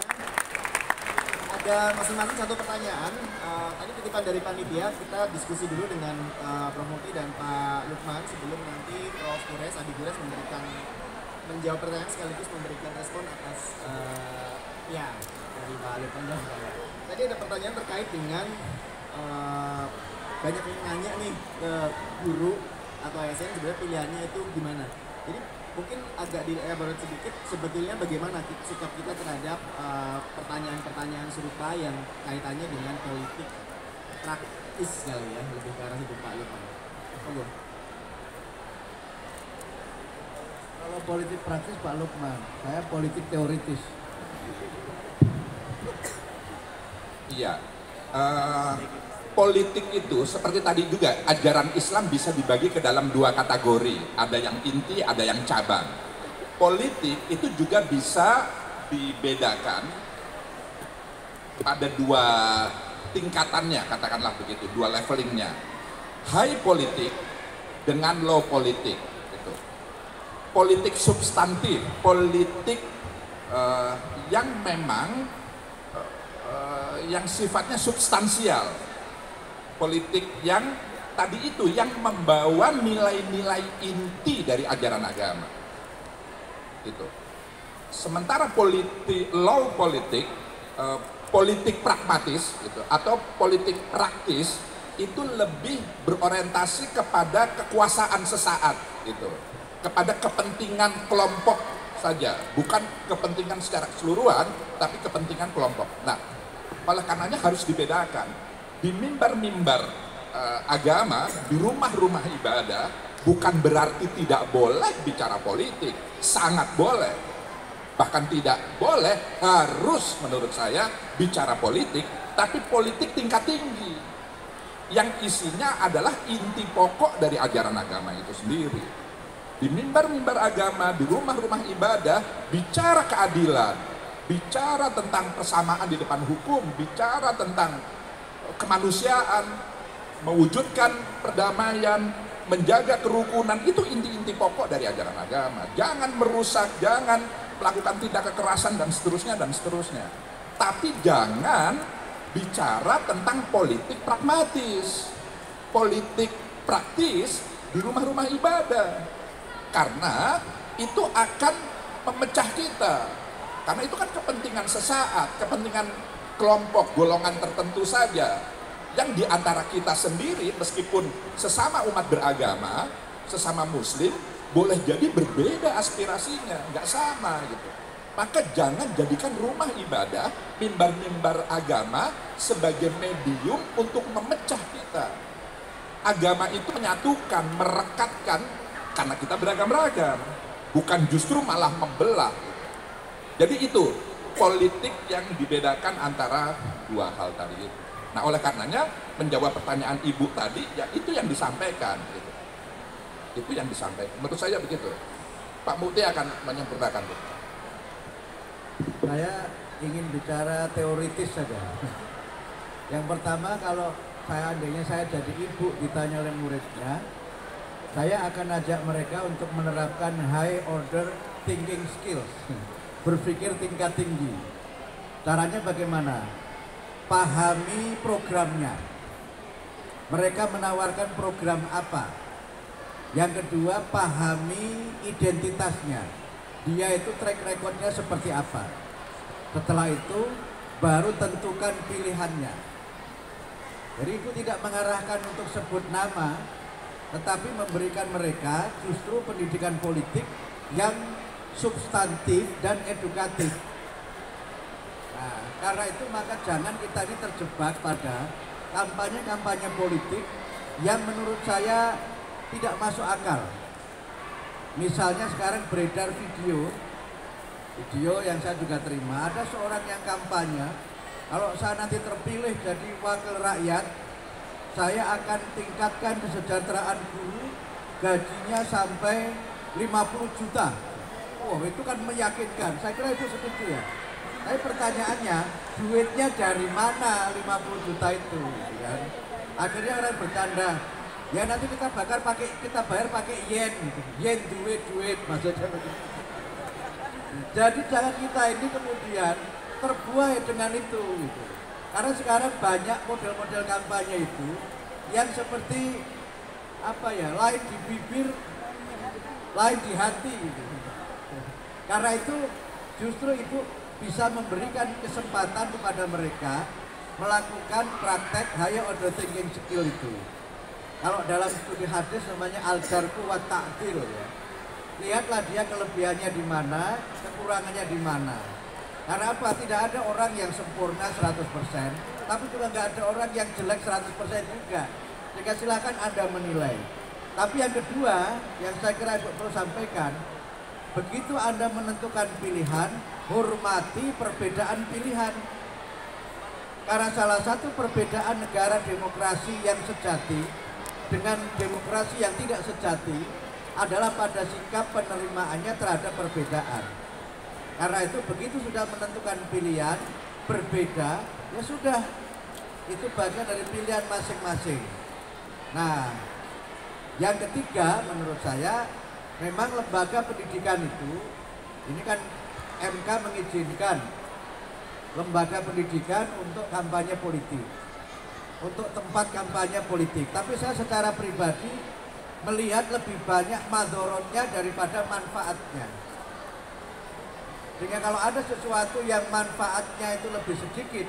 Ada masing-masing satu pertanyaan. Tadi titipan dari panitia, kita diskusi dulu dengan Prof. Mukti dan Pak Lukman sebelum nanti Prof. Gures, Abi Gures menjawab pertanyaan sekaligus memberikan respon atas dari Pak Lukman dan Pak. Tadi ada pertanyaan terkait dengan banyak yang nanya nih ke guru atau ASN sebenarnya pilihannya itu gimana. Jadi mungkin agak dielaborate sedikit sebetulnya bagaimana sikap kita terhadap pertanyaan-pertanyaan serupa yang kaitannya dengan politik praktis kali ya, lebih ke arah itu Pak Lukman. Monggo. Kalau politik praktis Pak Lukman, saya politik teoritis. Iya. Politik itu seperti tadi juga, ajaran Islam bisa dibagi ke dalam dua kategori, ada yang inti, ada yang cabang. Politik itu juga bisa dibedakan pada dua tingkatannya, katakanlah begitu, dua levelingnya. High politik dengan low politik. Gitu. Politik substantif, politik yang memang yang sifatnya substansial. Politik yang tadi itu yang membawa nilai-nilai inti dari ajaran agama. Itu. Sementara low politik, politik pragmatis gitu, atau politik praktis itu lebih berorientasi kepada kekuasaan sesaat gitu, kepada kepentingan kelompok saja, bukan kepentingan secara keseluruhan, tapi kepentingan kelompok. Nah, oleh karenanya harus dibedakan. Di mimbar-mimbar agama, di rumah-rumah ibadah, bukan berarti tidak boleh bicara politik, sangat boleh. Bahkan tidak boleh, harus menurut saya bicara politik, tapi politik tingkat tinggi. Yang isinya adalah inti pokok dari ajaran agama itu sendiri. Di mimbar-mimbar agama, di rumah-rumah ibadah, bicara keadilan, bicara tentang persamaan di depan hukum, bicara tentang kemanusiaan, mewujudkan perdamaian, menjaga kerukunan, itu inti-inti pokok dari ajaran agama. Jangan merusak, jangan melakukan tindak kekerasan dan seterusnya. Tapi jangan bicara tentang politik pragmatis, politik praktis di rumah-rumah ibadah, karena itu akan memecah kita. Karena itu kan kepentingan sesaat, kepentingan kelompok golongan tertentu saja, yang diantara kita sendiri meskipun sesama umat beragama, sesama muslim, boleh jadi berbeda aspirasinya, nggak sama gitu. Maka jangan jadikan rumah ibadah, mimbar-mimbar agama sebagai medium untuk memecah kita. Agama itu menyatukan, merekatkan, karena kita beragam-ragam, bukan justru malah membelah. Jadi itu politik yang dibedakan antara dua hal tadi itu. Nah, oleh karenanya menjawab pertanyaan Ibu tadi, ya itu yang disampaikan. Gitu. Itu yang disampaikan. Menurut saya begitu. Pak Mukti akan menyempurnakan itu. Saya ingin bicara teoritis saja. Yang pertama, kalau seandainya saya jadi ibu ditanya oleh muridnya, saya akan ajak mereka untuk menerapkan high order thinking skills, berpikir tingkat tinggi. Caranya bagaimana? Pahami programnya. Mereka menawarkan program apa? Yang kedua, pahami identitasnya. Dia itu track recordnya seperti apa. Setelah itu, baru tentukan pilihannya. Jadi itu tidak mengarahkan untuk sebut nama, tetapi memberikan mereka justru pendidikan politik yang substantif dan edukatif. Nah, karena itu maka jangan kita ini terjebak pada kampanye-kampanye politik yang menurut saya tidak masuk akal. Misalnya sekarang beredar video yang saya juga terima, ada seorang yang kampanye, kalau saya nanti terpilih jadi wakil rakyat, saya akan tingkatkan kesejahteraan guru, gajinya sampai 50 juta. Oh, itu kan meyakinkan, saya kira itu setuju ya. Tapi pertanyaannya, duitnya dari mana 50 juta itu? Kan? Akhirnya orang bercanda, ya nanti kita bayar pakai yen, yen duit maksudnya begitu. Jadi jangan kita ini kemudian terbuai dengan itu gitu. Karena sekarang banyak model-model kampanye itu yang seperti apa ya, lain di bibir, lain di hati gitu. Karena itu justru itu bisa memberikan kesempatan kepada mereka melakukan praktek higher order thinking skill itu. Kalau dalam studi hadis namanya al-jarku wa ta'dil ya. Lihatlah dia kelebihannya di mana, kekurangannya di mana. Karena apa? Tidak ada orang yang sempurna 100%, tapi juga nggak ada orang yang jelek 100% juga. Jika silakan Anda menilai. Tapi yang kedua, yang saya kira Ibu perlu sampaikan, begitu Anda menentukan pilihan, hormati perbedaan pilihan. Karena salah satu perbedaan negara demokrasi yang sejati dengan demokrasi yang tidak sejati adalah pada sikap penerimaannya terhadap perbedaan. Karena itu begitu sudah menentukan pilihan berbeda, ya sudah, itu bagian dari pilihan masing-masing. Nah, yang ketiga menurut saya, memang lembaga pendidikan itu, ini kan MK mengizinkan lembaga pendidikan untuk kampanye politik, untuk tempat kampanye politik. Tapi saya secara pribadi melihat lebih banyak madorotnya daripada manfaatnya. Sehingga kalau ada sesuatu yang manfaatnya itu lebih sedikit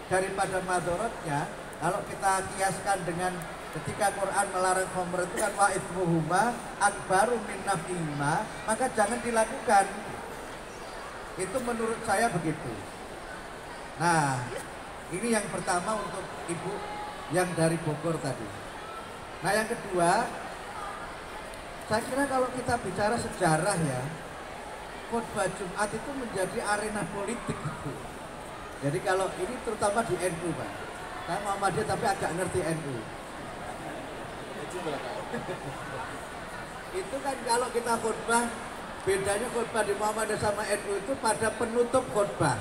daripada madorotnya, kalau kita kiaskan dengan ketika Quran melarang khamr itu kan wa ithmuhuma akbaru min nafihima, maka jangan dilakukan. Itu menurut saya begitu. Nah, ini yang pertama untuk Ibu yang dari Bogor tadi. Nah, yang kedua, saya kira kalau kita bicara sejarah ya, khotbah Jumat itu menjadi arena politik gitu. Jadi kalau ini terutama di NU Pak, saya Muhammadiyah tapi agak ngerti NU. Itu kan kalau kita khotbah, bedanya khotbah di Muhammadiyah sama NU itu pada penutup khotbah.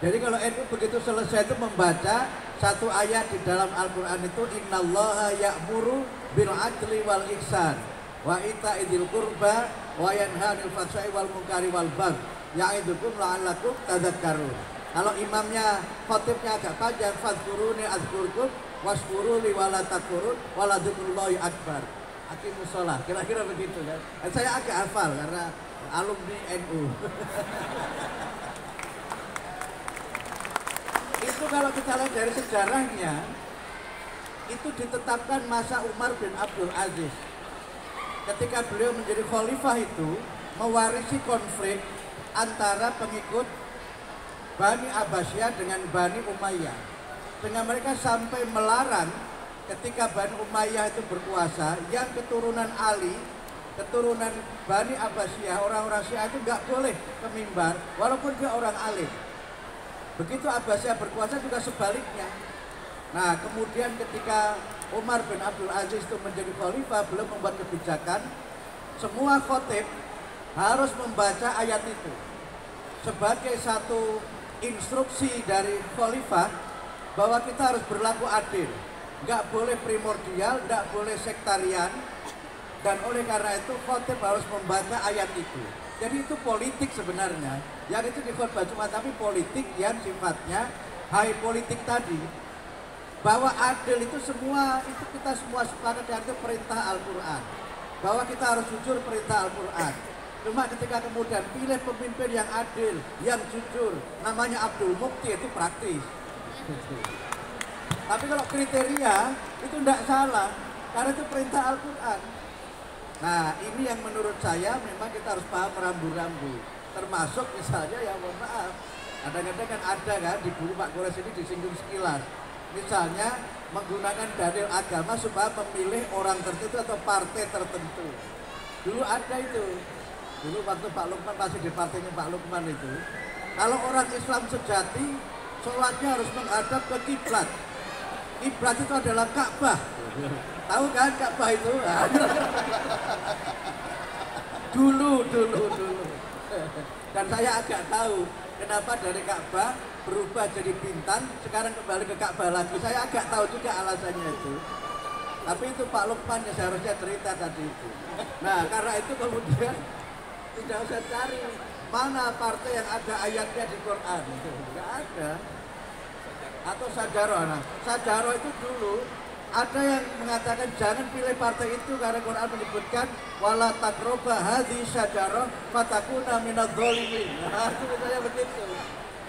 Jadi kalau NU begitu selesai itu membaca satu ayat di dalam Al-Quran itu, innallaha ya'muru bil adli wal ihsan wa ita'idil qurba wa yanha 'anil fahsya'i wal munkari wal baghi ya'idukum la'allakum tadhakkarun. Kalau imamnya khotibnya agak panjang, fadhkuruni azkurkum washkuruli wala takfurun wala dzikrullahi akbar. Aqimus shalah. Kira-kira begitu kan. Saya agak hafal karena alumni NU. Itu kalau kita lihat dari sejarahnya, itu ditetapkan masa Umar bin Abdul Aziz. Ketika beliau menjadi khalifah itu, mewarisi konflik antara pengikut Bani Abbasiyah dengan Bani Umayyah. Sehingga mereka sampai melarang ketika Bani Umayyah itu berkuasa, yang keturunan Ali, keturunan Bani Abbasiyah, orang-orang Syiah itu nggak boleh ke mimbar, walaupun dia orang alim. Begitu Abbasiyah berkuasa juga sebaliknya. Nah, kemudian ketika Umar bin Abdul Aziz itu menjadi khalifah, belum membuat kebijakan, semua khotib harus membaca ayat itu sebagai satu instruksi dari khalifah bahwa kita harus berlaku adil, nggak boleh primordial, nggak boleh sektarian, dan oleh karena itu khotib harus membaca ayat itu. Jadi itu politik sebenarnya, yang itu di khutbah Jumat, tapi politik yang sifatnya high politik tadi, bahwa adil itu semua, itu kita semua sepakat dengan itu perintah Al-Quran, bahwa kita harus jujur perintah Al-Quran. Cuma ketika kemudian pilih pemimpin yang adil, yang jujur, namanya Abdul Mukti, itu praktis. Tapi kalau kriteria itu tidak salah, karena itu perintah Al-Quran. Nah ini yang menurut saya memang kita harus paham rambu-rambu. Termasuk misalnya ya mohon maaf, kadang-kadang kan ada kan di buku Pak Kores ini disinggung sekilas. Misalnya menggunakan dalil agama supaya memilih orang tertentu atau partai tertentu. Dulu ada itu. Dulu waktu Pak Lukman masih di partainya Pak Lukman itu. Kalau orang Islam sejati, sholatnya harus menghadap ke kiblat. Kiblat itu adalah Ka'bah. Tahu kan Ka'bah itu? Dulu. Dan saya agak tahu kenapa dari Ka'bah berubah jadi bintang, sekarang kembali ke Ka'bah lagi. Saya agak tahu juga alasannya itu. Tapi itu Pak Lukman yang seharusnya cerita tadi itu. Nah karena itu kemudian tidak usah cari mana partai yang ada ayatnya di Quran. Tidak ada. Atau Sajaroh. Nah, Sajaroh itu dulu ada yang mengatakan jangan pilih partai itu karena Quran menyebutkan wala taqroba hadhi syajaroh fatakuna minadz dzalimin. Nah, itu misalnya begitu.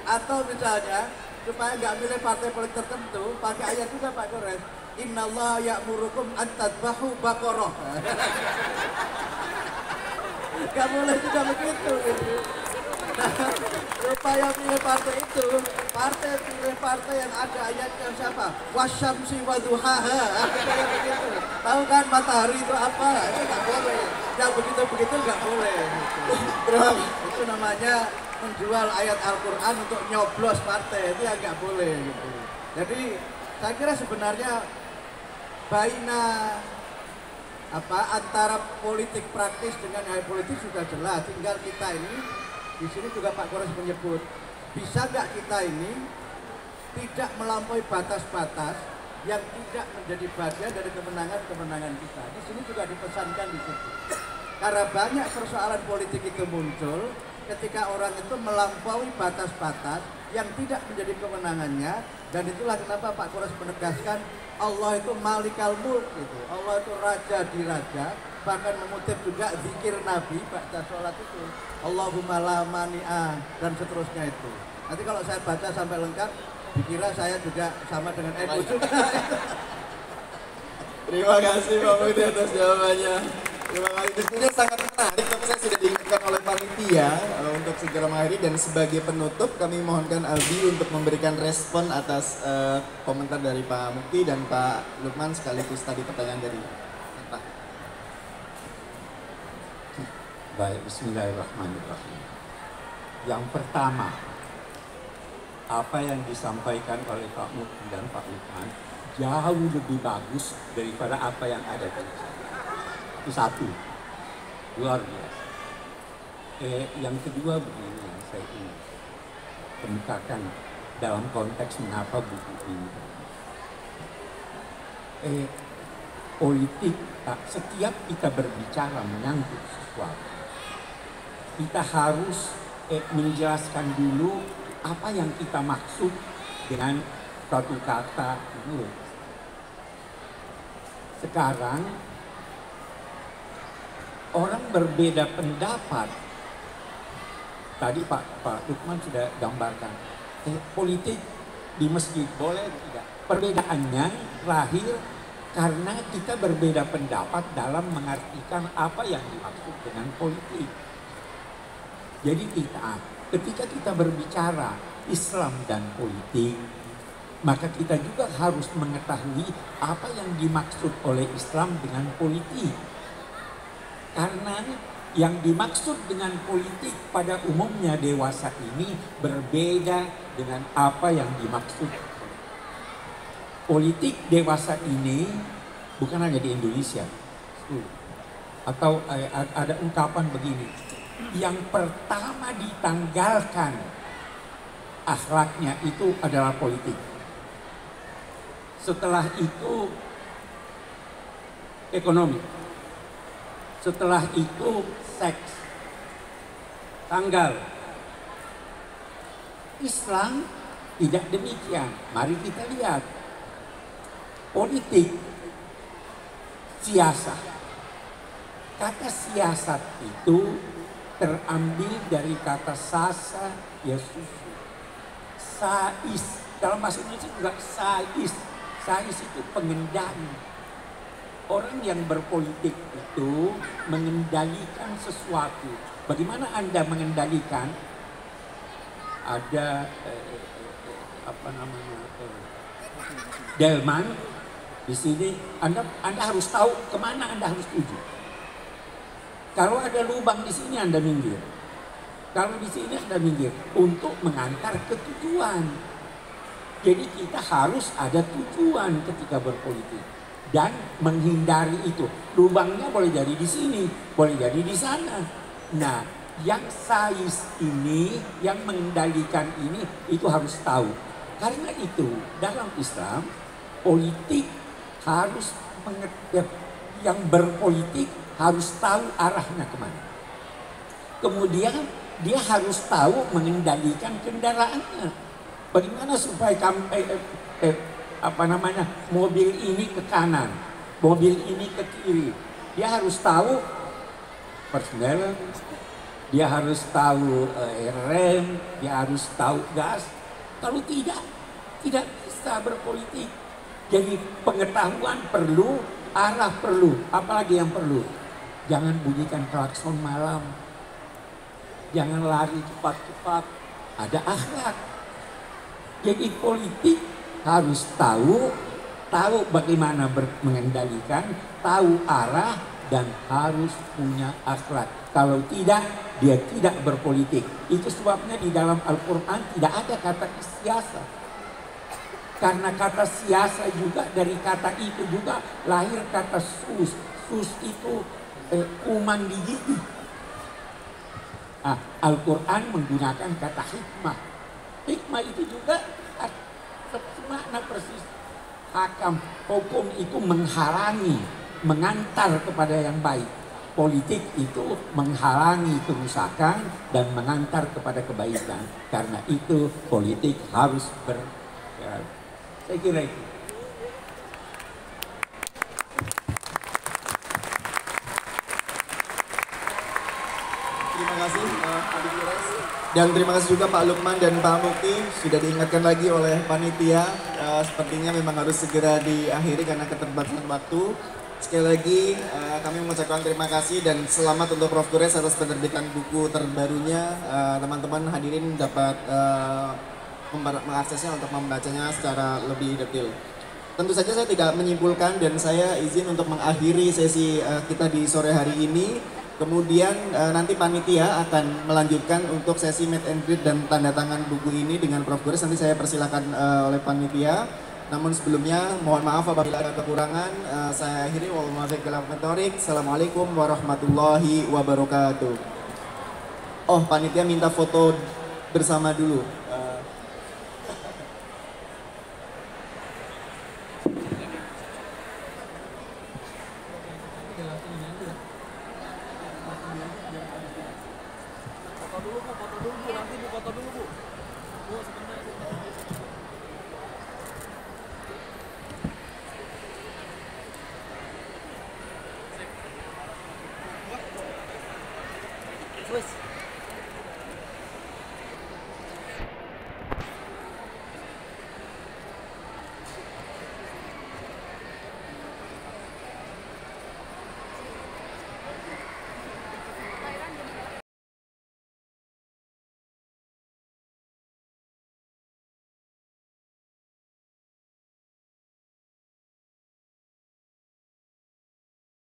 Atau misalnya supaya nggak milih partai politik tertentu, pakai ayat juga Pak Kores. Innallaha ya'murukum an tadbahu baqarah. Gak boleh juga begitu gitu. Nah, supaya pilih partai itu, pilih partai yang ada ayatnya siapa? Wasyamsi waduhaha. Kayak begitu. Tahu kan matahari itu apa? Itu gak boleh. Yang begitu-begitu gak boleh gitu. Itu namanya menjual ayat Al-Quran untuk nyoblos partai, itu yang gak boleh gitu. Jadi saya kira sebenarnya antara politik praktis dengan high politik sudah jelas. Tinggal kita ini di sini juga Pak Kores menyebut, bisa nggak kita ini tidak melampaui batas-batas yang tidak menjadi bagian dari kemenangan-kemenangan kita. Di sini juga dipesankan di situ. Karena banyak persoalan politik itu muncul ketika orang itu melampaui batas-batas yang tidak menjadi kemenangannya, dan itulah kenapa Pak Kores menegaskan Allah itu malikal mulk gitu. Allah itu raja di raja, bahkan mengutip juga zikir Nabi baca sholat itu Allahumma la mani'a dan seterusnya itu. Nanti kalau saya baca sampai lengkap dikira saya juga sama dengan NU juga. Terima kasih Pak Mukti atas jawabannya. Terima kasih. Diskusinya sangat menarik, tapi saya sudah diingatkan oleh panitia untuk segera mengakhiri, dan sebagai penutup kami mohonkan Albi untuk memberikan respon atas komentar dari Pak Mukti dan Pak Lukman sekaligus tadi pertanyaan dari Pak. Baik, bismillahirrahmanirrahim. Yang pertama, apa yang disampaikan oleh Pak Mukti dan Pak Lukman jauh lebih bagus daripada apa yang ada tadi. Itu satu, luar biasa. Yang kedua begini yang saya ingin kemukakan dalam konteks mengapa buku ini. Politik, setiap kita berbicara menyangkut sesuatu, kita harus menjelaskan dulu apa yang kita maksud dengan satu kata itu. Sekarang orang berbeda pendapat. Tadi Pak Lukman sudah gambarkan. Politik di masjid boleh tidak? Perbedaannya lahir karena kita berbeda pendapat dalam mengartikan apa yang dimaksud dengan politik. Jadi ketika kita berbicara Islam dan politik, maka kita juga harus mengetahui apa yang dimaksud oleh Islam dengan politik. Karena yang dimaksud dengan politik pada umumnya dewasa ini berbeda dengan apa yang dimaksud. politik dewasa ini bukan hanya di Indonesia. Atau ada ungkapan begini, yang pertama ditanggalkan akhlaknya itu adalah politik. Setelah itu ekonomi. Setelah itu seks. Tanggal. Islam tidak demikian. Mari kita lihat. Politik, siasat. Kata siasat itu terambil dari kata sasa, ya susu. Sais, dalam bahasa Indonesia juga sais. Sais itu pengendali. Orang yang berpolitik itu mengendalikan sesuatu. Bagaimana Anda mengendalikan? Ada delman di sini. Anda harus tahu kemana Anda harus tuju. Kalau ada lubang di sini Anda minggir. Kalau di sini Anda minggir untuk mengantar ke tujuan. Jadi kita harus ada tujuan ketika berpolitik dan menghindari itu. Lubangnya boleh jadi di sini, boleh jadi di sana. Nah, yang sais ini, yang mengendalikan ini, itu harus tahu. Karena itu dalam Islam politik harus yang berpolitik harus tahu arahnya kemana. Kemudian dia harus tahu mengendalikan kendaraannya. Bagaimana supaya mobil ini ke kanan, mobil ini ke kiri. Dia harus tahu persneling, dia harus tahu rem, dia harus tahu gas. Kalau tidak bisa berpolitik. Jadi pengetahuan perlu, arah perlu, apalagi yang perlu. Jangan bunyikan klakson malam. Jangan lari cepat-cepat. Ada akhlak. Jadi politik harus tahu bagaimana mengendalikan, tahu arah, dan harus punya akhlak. Kalau tidak, dia tidak berpolitik. Itu sebabnya di dalam Al-Quran tidak ada kata siasat. Karena kata siasat juga dari kata itu juga lahir kata sus. Sus itu kuman di gigi. Al-Quran menggunakan kata hikmah. Hikmah itu juga makna persis. Hakam, hukum itu menghalangi, mengantar kepada yang baik. Politik itu menghalangi kerusakan dan mengantar kepada kebaikan. Karena itu politik harus saya kira itu. Terima kasih Adik Firas. Dan terima kasih juga Pak Lukman dan Pak Mukti sudah diingatkan lagi oleh panitia. Sepertinya memang harus segera diakhiri karena keterbatasan waktu. Sekali lagi kami mengucapkan terima kasih dan selamat untuk Prof. Gores atas penerbitan buku terbarunya. Teman-teman hadirin dapat mengaksesnya untuk membacanya secara lebih detail. Tentu saja saya tidak menyimpulkan dan saya izin untuk mengakhiri sesi kita di sore hari ini. Kemudian nanti panitia akan melanjutkan untuk sesi meet and greet dan tanda tangan buku ini dengan Prof. Gores. Nanti saya persilakan oleh panitia. Namun sebelumnya mohon maaf apabila ada kekurangan. Saya akhiri. Assalamualaikum warahmatullahi wabarakatuh. Oh, panitia minta foto bersama dulu. Wes.